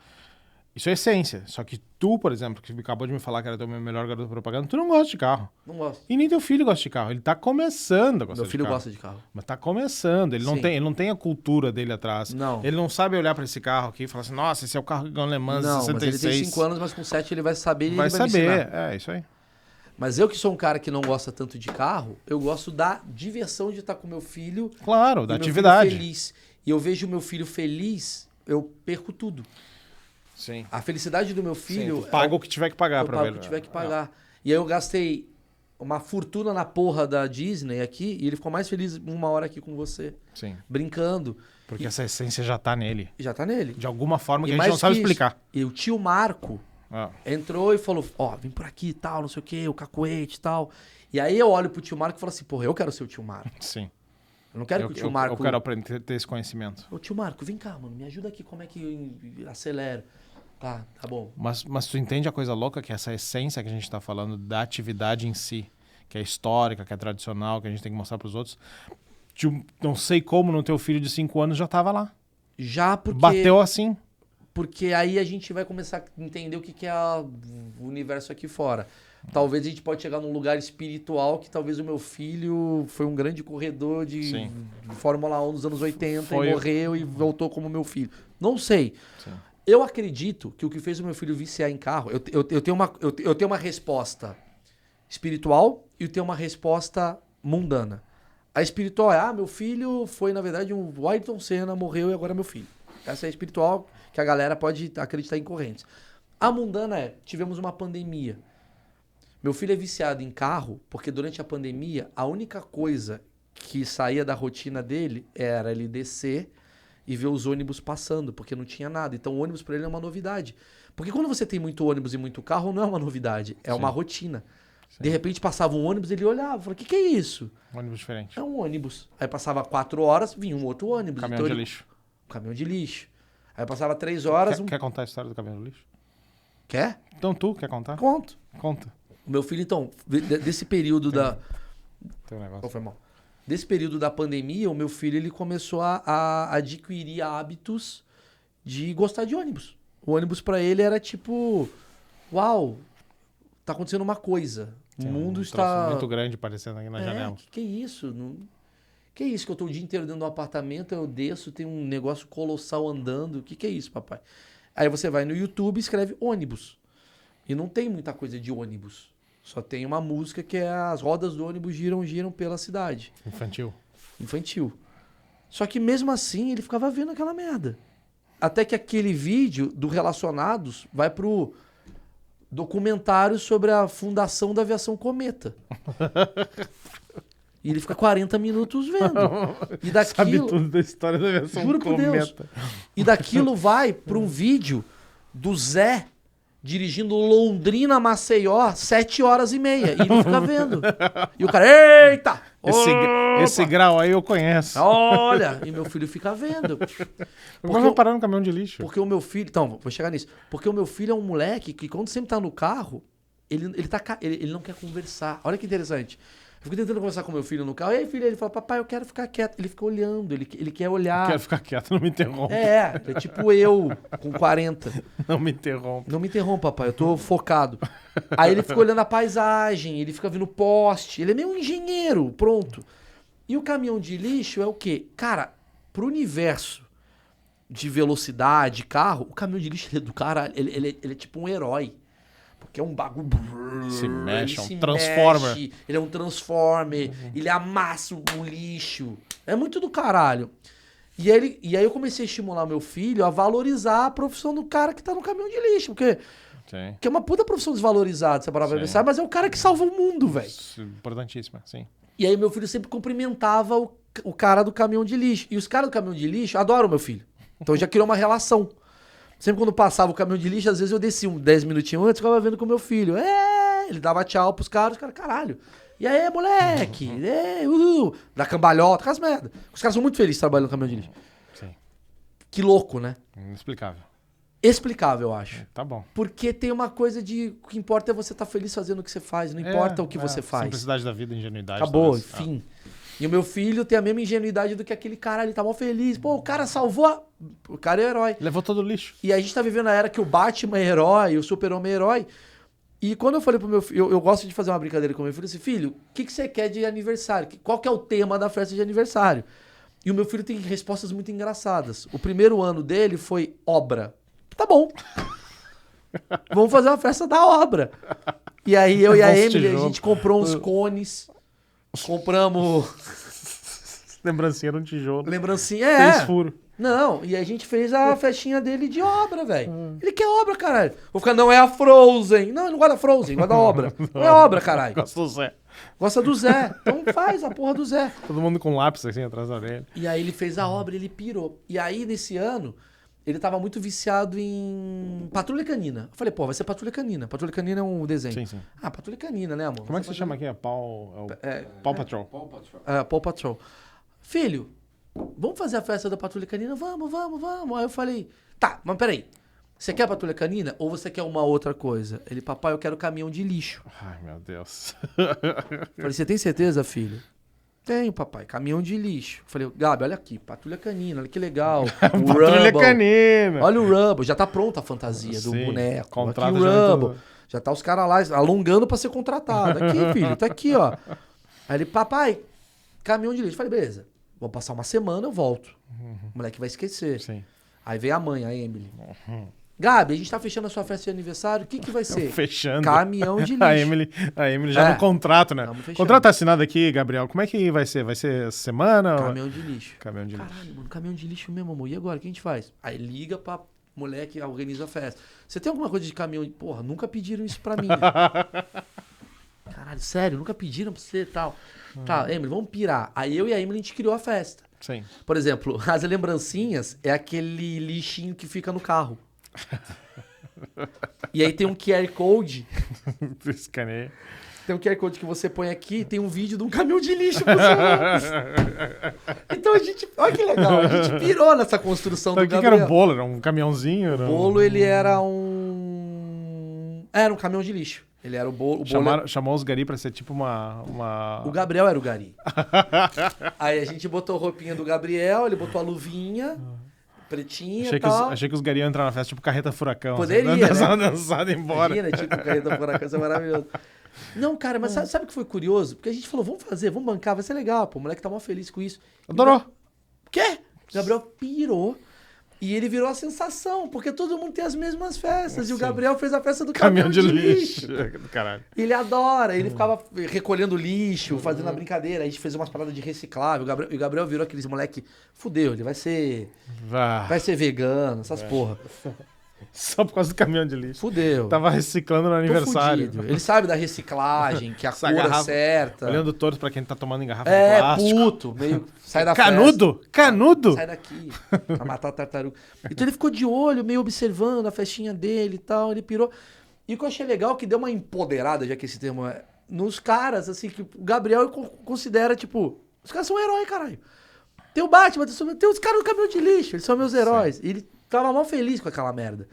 S2: Isso é essência. Só que tu, por exemplo, que acabou de me falar que era teu melhor garoto propaganda, tu não gosta de carro.
S3: Não gosto.
S2: E nem teu filho gosta de carro. Ele tá começando a gostar
S3: Meu filho
S2: de carro.
S3: gosta de carro.
S2: Mas tá começando. Ele
S3: Sim.
S2: não tem a cultura dele atrás.
S3: Não.
S2: Ele não sabe olhar pra esse carro aqui e falar assim, nossa, esse é o carro que ganhou Le Mans
S3: Não,
S2: 66.
S3: mas ele tem 5 anos, mas com 7 ele vai saber e
S2: Vai
S3: ele vai me
S2: saber.
S3: ensinar.
S2: É, isso aí.
S3: Mas eu que sou um cara que não gosta tanto de carro, eu gosto da diversão de estar com meu filho.
S2: Claro,
S3: e
S2: da
S3: meu
S2: atividade.
S3: filho feliz. E eu vejo meu filho feliz, eu perco tudo.
S2: Sim.
S3: A felicidade do meu filho...
S2: Sim, tu paga o que tiver que pagar
S3: eu
S2: pra
S3: pago
S2: ver.
S3: o que tiver que pagar. E aí eu gastei uma fortuna na porra da Disney aqui e ele ficou mais feliz 1 hora aqui com você,
S2: Sim.
S3: brincando.
S2: Porque essa essência já tá nele.
S3: E já tá nele.
S2: De alguma forma que
S3: E
S2: a gente
S3: mais
S2: não sabe
S3: que isso,
S2: explicar.
S3: E o tio Marco
S2: Ah,
S3: entrou e falou, ó, vem por aqui e tal, não sei o que, o cacuete e tal. E aí eu olho pro tio Marco e falo assim, porra, eu quero ser o tio Marco.
S2: sim.
S3: Eu não quero que o tio Marco...
S2: Eu quero aprender a ter esse conhecimento.
S3: Ô tio Marco, vem cá, mano, me ajuda aqui, como é que eu acelero? Tá bom.
S2: Mas tu entende a coisa louca que essa essência que a gente tá falando da atividade em si, que é histórica, que é tradicional, que a gente tem que mostrar pros outros, não sei como no teu filho de 5 anos já tava lá.
S3: Já porque...
S2: Bateu assim.
S3: Porque aí a gente vai começar a entender o que é o universo aqui fora. Talvez a gente pode chegar num lugar espiritual que talvez o meu filho foi um grande corredor de
S2: Sim.
S3: Fórmula 1 nos anos 80
S2: Foi
S3: e morreu e voltou como meu filho. Não sei.
S2: Sim.
S3: Eu acredito que o que fez o meu filho viciar em carro... Eu tenho uma resposta espiritual e eu tenho uma resposta mundana. A espiritual é, meu filho foi, na verdade, um Ayrton Senna, morreu e agora é meu filho. Essa é a espiritual, que a galera pode acreditar em correntes. A mundana é, tivemos uma pandemia. Meu filho é viciado em carro porque durante a pandemia, a única coisa que saía da rotina dele era ele descer e ver os ônibus passando, porque não tinha nada. Então o ônibus para ele é uma novidade. Porque quando você tem muito ônibus e muito carro, não é uma novidade, é uma rotina. Sim. De repente passava um ônibus, ele olhava, falava, o que é isso?
S2: Um ônibus diferente.
S3: É um ônibus. Aí passava 4 horas, vinha um outro ônibus.
S2: Caminhão
S3: então
S2: de
S3: ele...
S2: lixo.
S3: Caminhão de lixo. Aí passava 3 horas...
S2: Quer contar a história do caminhão de lixo?
S3: Quer?
S2: Então tu quer contar?
S3: Conto.
S2: Conta.
S3: O meu filho, então, desse período da...
S2: Teu negócio.
S3: Qual foi, irmão? Desse período da pandemia, o meu filho ele começou a adquirir hábitos de gostar de ônibus. O ônibus pra ele era tipo... Uau, tá acontecendo uma coisa.
S2: Tem
S3: o mundo
S2: um
S3: está...
S2: troço muito grande aparecendo aqui na janela.
S3: Que é isso? Que é isso que eu tô o dia inteiro dentro do apartamento, eu desço, tem um negócio colossal andando. Que é isso, papai? Aí você vai no YouTube e escreve ônibus. E não tem muita coisa de ônibus. Só tem uma música que é as rodas do ônibus giram pela cidade. Infantil. Só que mesmo assim ele ficava vendo aquela merda. Até que aquele vídeo do Relacionados vai pro documentário sobre a fundação da aviação Cometa. E ele fica 40 minutos vendo. E daquilo,
S2: Sabe tudo da história da aviação
S3: juro por Deus. E daquilo vai para um vídeo do Zé dirigindo Londrina-Maceió 7h30. E ele fica vendo. E o cara, eita!
S2: Esse grau aí eu conheço.
S3: Olha! E meu filho fica vendo.
S2: Mas eu vou parar no caminhão de lixo.
S3: Porque o meu filho... Então, vou chegar nisso. Porque o meu filho é um moleque que quando sempre tá no carro, ele não quer conversar. Olha que interessante. Eu fico tentando conversar com meu filho no carro. E aí, filho, ele fala, papai, eu quero ficar quieto. Ele fica olhando, ele quer olhar.
S2: Eu quero ficar quieto, não me interrompa.
S3: É tipo eu, com 40.
S2: Não me interrompa.
S3: Não me interrompa, papai, eu tô focado. Aí ele fica olhando a paisagem, ele fica vendo poste. Ele é meio um engenheiro, pronto. E o caminhão de lixo é o quê? Cara, pro universo de velocidade, carro, o caminhão de lixo ele é do caralho. Ele é tipo um herói. Porque é um bagulho...
S2: Se mexe, é um
S3: se
S2: transformer.
S3: mexe, ele é um transformer, ele amassa o lixo. É muito do caralho. E aí eu comecei a estimular meu filho a valorizar a profissão do cara que tá no caminhão de lixo. Porque que é uma puta profissão desvalorizada, você parar pra pensar, mas é o cara que salva o mundo, velho.
S2: Importantíssima, sim.
S3: E aí meu filho sempre cumprimentava o cara do caminhão de lixo. E os caras do caminhão de lixo adoram meu filho. Então já criou uma relação. Sempre quando passava o caminhão de lixo, às vezes eu descia 10 minutinhos antes, ficava vendo com o meu filho. Ele dava tchau pros caras, os caras, caralho. E aí, moleque? Da cambalhota, aquelas merda. Os caras são muito felizes trabalhando no caminhão de lixo.
S2: Sim.
S3: Que louco, né?
S2: Inexplicável.
S3: Explicável, eu acho.
S2: Tá bom.
S3: Porque tem uma coisa de... O que importa é você estar feliz fazendo o que você faz. Não importa o que você faz.
S2: Simplicidade da vida, ingenuidade.
S3: Acabou,
S2: talvez.
S3: enfim. E o meu filho tem a mesma ingenuidade do que aquele cara, ele tá mó feliz. Pô, o cara salvou. O cara é o herói.
S2: Levou todo o lixo.
S3: E a gente tá vivendo a era que o Batman é herói, o Super-Homem é herói. E quando eu falei pro meu filho, eu gosto de fazer uma brincadeira com o meu filho, assim, filho, o que você quer de aniversário? Qual que é o tema da festa de aniversário? E o meu filho tem respostas muito engraçadas. O primeiro ano dele foi obra. Tá bom. Vamos fazer uma festa da obra. E aí eu e a Emily, a gente comprou uns cones, compramos
S2: Lembrancinha era um tijolo.
S3: lembrancinha.
S2: 6 furos.
S3: Não, e a gente fez a festinha dele de obra, velho. Ele quer obra, caralho. Vou ficar, não é a Frozen. Não, ele não gosta da Frozen, gosta da obra. Não é obra, caralho.
S2: Gosto do Zé.
S3: Gosta do Zé. Então faz a porra do Zé.
S2: Todo mundo com lápis assim atrás da orelha.
S3: E aí ele fez a obra, ele pirou. E aí, nesse ano, ele tava muito viciado em Patrulha Canina. Eu falei, pô, vai ser Patrulha Canina. Patrulha Canina é um desenho.
S2: Sim, sim.
S3: Ah, Patrulha Canina, né, amor?
S2: Como é que você chama aqui? É Paw Patrol.
S4: Paw Patrol.
S3: Paw Patrol. Filho, vamos fazer a festa da Patrulha Canina? Vamos. Aí eu falei, tá, mas peraí. Você quer a Patrulha Canina ou você quer uma outra coisa? Ele, papai, eu quero caminhão de lixo.
S2: Ai, meu Deus.
S3: Eu falei, você tem certeza, filho? Tenho, papai, caminhão de lixo. Eu falei, Gabi, olha aqui, Patrulha Canina, olha que legal. O
S2: Patrulha
S3: Rumble.
S2: Canina.
S3: Olha o Rumble, já tá pronta a fantasia do
S2: Sim,
S3: boneco.
S2: contrato
S3: Aqui o
S2: já em
S3: Rumble.
S2: tudo.
S3: Já tá os caras lá alongando pra ser contratado. Aqui, filho, tá aqui, ó. Aí ele, papai, caminhão de lixo. Eu falei, beleza, vou passar uma semana, eu volto. O moleque vai esquecer.
S2: Sim.
S3: Aí veio a mãe, a Emily. Gabi, a gente tá fechando a sua festa de aniversário, o que vai ser?
S2: Fechando.
S3: Caminhão de lixo.
S2: A Emily já
S3: É.
S2: no contrato, né?
S3: Tamo fechando.
S2: O contrato tá assinado aqui, Gabriel. Como é que vai ser? Vai ser semana? ou-
S3: Caminhão de lixo.
S2: Caminhão de lixo.
S3: Caralho, mano, caminhão de lixo mesmo, amor. E agora, o que a gente faz? Aí liga pra mulher que organiza a festa. Você tem alguma coisa de caminhão de... Porra, nunca pediram isso pra mim. Caralho, sério, nunca pediram pra você e tal. Tá, Emily, vamos pirar. Aí eu e a Emily, a gente criou a festa.
S2: Sim.
S3: Por exemplo, as lembrancinhas é aquele lixinho que fica no carro. E aí tem um QR Code.
S2: Escaneia.
S3: Tem um QR Code que você põe aqui e tem um vídeo de um caminhão de lixo funcionando. Então a gente... Olha que legal, a gente pirou nessa construção
S2: Então,
S3: do
S2: o que
S3: Gabriel.
S2: era o bolo? Era um caminhãozinho? Era
S3: O bolo, ele era um... Era um caminhão de lixo. Ele era o bolo...
S2: Chamou os gari pra ser tipo uma...
S3: O Gabriel era o gari. Aí a gente botou a roupinha do Gabriel, ele botou a luvinha pretinha e tal.
S2: Achei que os gari iam entrar na festa tipo carreta furacão.
S3: Poderia,
S2: assim,
S3: né?
S2: dançado embora.
S3: Imagina, tipo, o Carreta Furacão, isso é maravilhoso. Não, cara, mas sabe o que foi curioso? Porque a gente falou, vamos bancar, vai ser legal, pô. O moleque tá mó feliz com isso.
S2: Adorou.
S3: O quê? O Gabriel pirou. E ele virou a sensação, porque todo mundo tem as mesmas festas. E o
S2: Sim.
S3: Gabriel fez a festa do
S2: Caminhão de lixo. Do caralho.
S3: Ele adora, ele ficava recolhendo lixo, fazendo a brincadeira. A gente fez umas paradas de reciclável. E o Gabriel virou aqueles moleque, fudeu, ele vai ser vegano, essas porra.
S2: Só por causa do caminhão de lixo.
S3: Fudeu.
S2: Tava reciclando no
S3: Tô
S2: aniversário.
S3: fudido. Ele sabe da reciclagem, que a
S2: Essa
S3: cor é
S2: garrafa-
S3: certa.
S2: Olhando todos pra quem tá tomando em garrafa de
S3: É,
S2: plástico.
S3: puto, meio. Sai da
S2: Canudo?
S3: festa.
S2: Canudo?
S3: Sai daqui. Pra matar a tartaruga. Então ele ficou de olho, meio observando a festinha dele e tal. Ele pirou. E o que eu achei legal é que deu uma empoderada, já que esse termo é. Nos caras, assim, que o Gabriel considera, tipo. Os caras são heróis, caralho. Tem o Batman, tem os caras do caminhão de lixo. Eles são meus heróis. E ele tava mal feliz com aquela merda.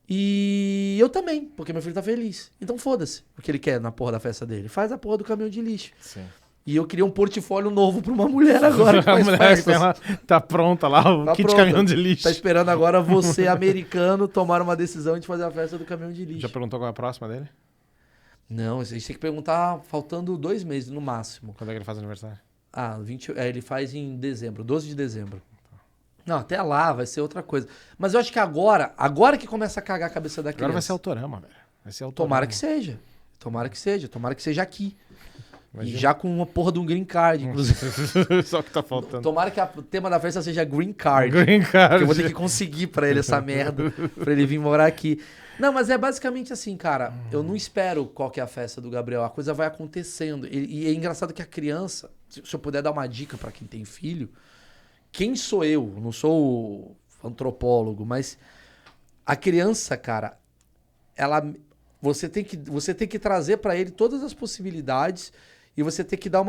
S3: E eu também, porque meu filho tá feliz. Então foda-se o que ele quer na porra da festa dele. Faz a porra do caminhão de lixo.
S2: Sim.
S3: E eu queria um portfólio novo pra uma mulher agora. Que
S2: A
S3: faz
S2: mulher
S3: festas.
S2: ela tá pronta lá, o
S3: Tá
S2: kit
S3: pronta.
S2: caminhão de lixo.
S3: Tá esperando agora você, americano, tomar uma decisão de fazer a festa do caminhão de lixo.
S2: Já perguntou qual é a próxima dele?
S3: Não, a gente tem que perguntar faltando 2 meses no máximo.
S2: Quando é que ele faz aniversário?
S3: Ah, ele faz em dezembro, 12 de dezembro. Não, até lá vai ser outra coisa. Mas eu acho que agora que começa a cagar a cabeça da criança.
S2: Agora vai ser Autorama, velho. Vai ser Autorama.
S3: Tomara que seja. Tomara que seja aqui.
S2: Imagina.
S3: E já com uma porra de um green card, inclusive.
S2: Só que tá faltando.
S3: Tomara que o tema da festa seja green card.
S2: Green card.
S3: Que eu vou ter que conseguir pra ele essa merda, pra ele vir morar aqui. Não, mas é basicamente assim, cara. Eu não espero qual que é a festa do Gabriel. A coisa vai acontecendo. E é engraçado que a criança, se eu puder dar uma dica pra quem tem filho, quem sou eu? Não sou antropólogo, mas a criança, cara, você tem que trazer pra ele todas as possibilidades e você tem que dar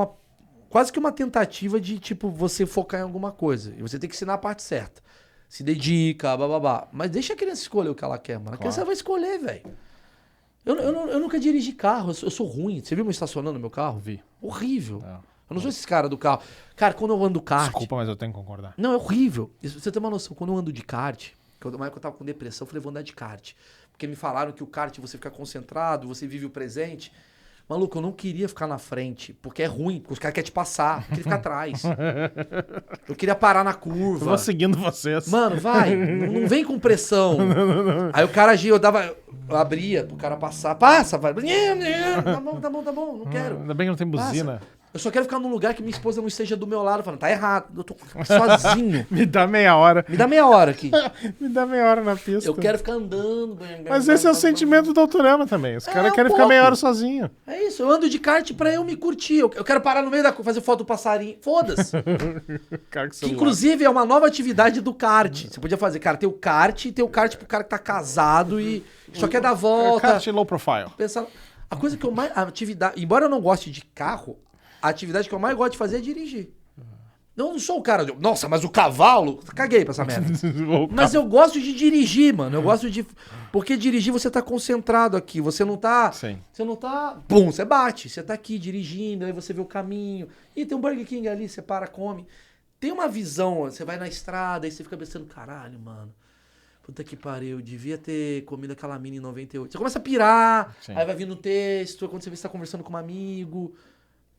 S3: quase que uma tentativa de, tipo, você focar em alguma coisa. E você tem que ensinar a parte certa. Se dedica, bababá. Mas deixa a criança escolher o que ela quer, mano. A criança vai escolher, velho. Eu nunca dirigi carro, eu sou ruim. Você viu me estacionando no meu carro?
S2: Vi.
S3: Horrível.
S2: É.
S3: Eu Eu não sou esse cara do carro. Cara, quando eu ando kart...
S2: Desculpa, mas eu tenho que concordar.
S3: Não, é horrível. Isso, você tem uma noção, quando eu ando de kart, uma época eu tava com depressão, eu falei, vou andar de kart. Porque me falaram que o kart você fica concentrado, você vive o presente. Maluco, eu não queria ficar na frente, porque é ruim, porque os caras querem te passar, eu queria ficar atrás. Eu queria parar na curva.
S2: Eu vou seguindo vocês.
S3: Mano, vai, não vem com pressão. Aí o cara agia, eu abria pro cara passar. Passa, vai. Tá bom, não quero.
S2: Ainda bem que não tem buzina.
S3: Passa. Eu só quero ficar num lugar que minha esposa não esteja do meu lado, falando, tá errado, eu tô sozinho.
S2: Me dá meia hora.
S3: Me dá meia hora aqui.
S2: Me dá meia hora na pista.
S3: Eu quero ficar andando.
S2: Mas esse é o sentimento do Autorama também. Os caras querem ficar meia hora sozinho.
S3: É isso, eu ando de kart pra eu me curtir. Eu quero parar no meio da fazer foto do passarinho. Foda-se. Que, inclusive, é uma nova atividade do kart. Você podia fazer, cara, tem o kart pro cara que tá casado e só quer dar volta.
S2: Kart low profile.
S3: Pensar... A coisa que eu mais... A atividade... Embora eu não goste de carro, a atividade que eu mais gosto de fazer é dirigir. Eu não sou o cara de... Nossa, mas o cavalo... Caguei pra essa merda. Mas eu gosto de dirigir, mano. Eu gosto de... Porque dirigir você tá concentrado aqui. Você não tá...
S2: Sim.
S3: Você não tá... Pum, você bate. Você tá aqui dirigindo, aí você vê o caminho. Ih, tem um Burger King ali, você para, come. Tem uma visão, você vai na estrada, aí você fica pensando, caralho, mano. Puta que pariu, devia ter comido aquela mina em 98. Você começa a pirar,
S2: Sim.
S3: aí vai vindo o texto, quando você vê que você tá conversando com um amigo...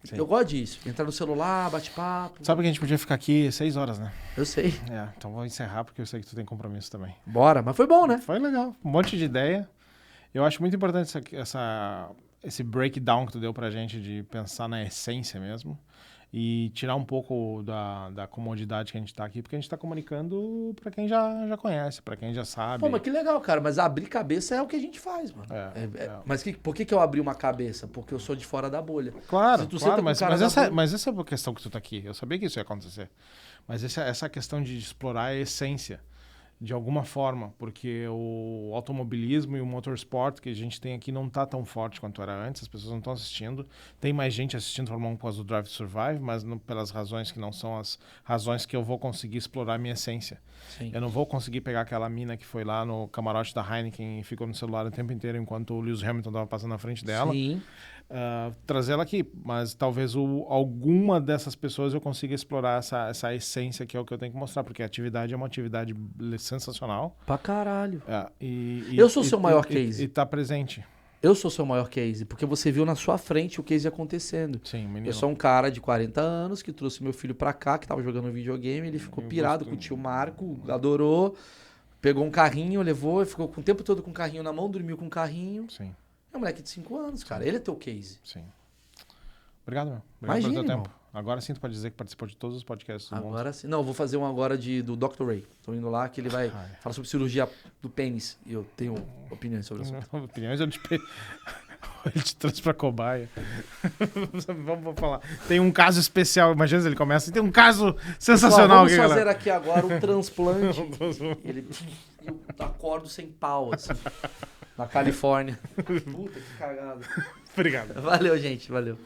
S2: Sim.
S3: Eu gosto disso. Entrar no celular, bate-papo.
S2: Sabe que a gente podia ficar aqui 6 horas, né?
S3: Eu sei.
S2: É, então vou encerrar porque eu sei que tu tem compromisso também.
S3: Bora, mas foi bom, né?
S2: Foi legal. Um monte de ideia. Eu acho muito importante esse breakdown que tu deu pra gente de pensar na essência mesmo. E tirar um pouco da comodidade que a gente tá aqui, porque a gente tá comunicando pra quem já conhece, pra quem já sabe.
S3: Pô, mas que legal, cara. Mas abrir cabeça é o que a gente faz, mano. Mas por que eu abri uma cabeça? Porque eu sou de fora da bolha.
S2: Claro,
S3: Se tu
S2: claro,
S3: senta com o cara da bolha-
S2: mas essa é a questão que tu tá aqui. Eu sabia que isso ia acontecer. Mas essa questão de explorar a essência, de alguma forma, porque o automobilismo e o motorsport que a gente tem aqui não tá tão forte quanto era antes, as pessoas não estão assistindo. Tem mais gente assistindo Fórmula 1 por causa do Drive to Survive, mas não pelas razões que não são as razões que eu vou conseguir explorar a minha essência.
S3: Sim.
S2: Eu não vou conseguir pegar aquela mina que foi lá no camarote da Heineken e ficou no celular o tempo inteiro enquanto o Lewis Hamilton estava passando na frente dela.
S3: Sim.
S2: Trazer ela aqui, mas talvez alguma dessas pessoas eu consiga explorar essa essência que é o que eu tenho que mostrar, porque a atividade é uma atividade sensacional.
S3: Pra caralho.
S2: Eu
S3: sou seu maior case.
S2: E tá presente.
S3: Eu sou seu maior case, porque você viu na sua frente o case acontecendo.
S2: Sim, menino.
S3: Eu sou um cara de 40 anos que trouxe meu filho pra cá, que tava jogando videogame, ele ficou pirado com o tio Marco, adorou, pegou um carrinho, levou, ficou o tempo todo com o carrinho na mão, dormiu com o carrinho.
S2: Sim,
S3: É um moleque de 5 anos, cara. Ele é teu case.
S2: sim. Obrigado, meu. Obrigado
S3: Imagina,
S2: pelo teu
S3: irmão.
S2: tempo. Agora sim tu pode dizer que participou de todos os podcasts do mundo.
S3: Agora sim. Não, eu vou fazer um agora do Dr. Ray. Tô indo lá que ele vai falar sobre cirurgia do pênis. E eu tenho opiniões sobre isso.
S2: Opiniões ele te trouxe pra cobaia. Vamos falar. Tem um caso especial. Imagina se ele começa. Tem um caso sensacional
S3: Vamos
S2: aqui,
S3: fazer
S2: galera.
S3: aqui agora um transplante. Eu acordo sem pau, assim. Na Califórnia. Puta que cagada.
S2: Obrigado.
S3: Valeu, gente. Valeu.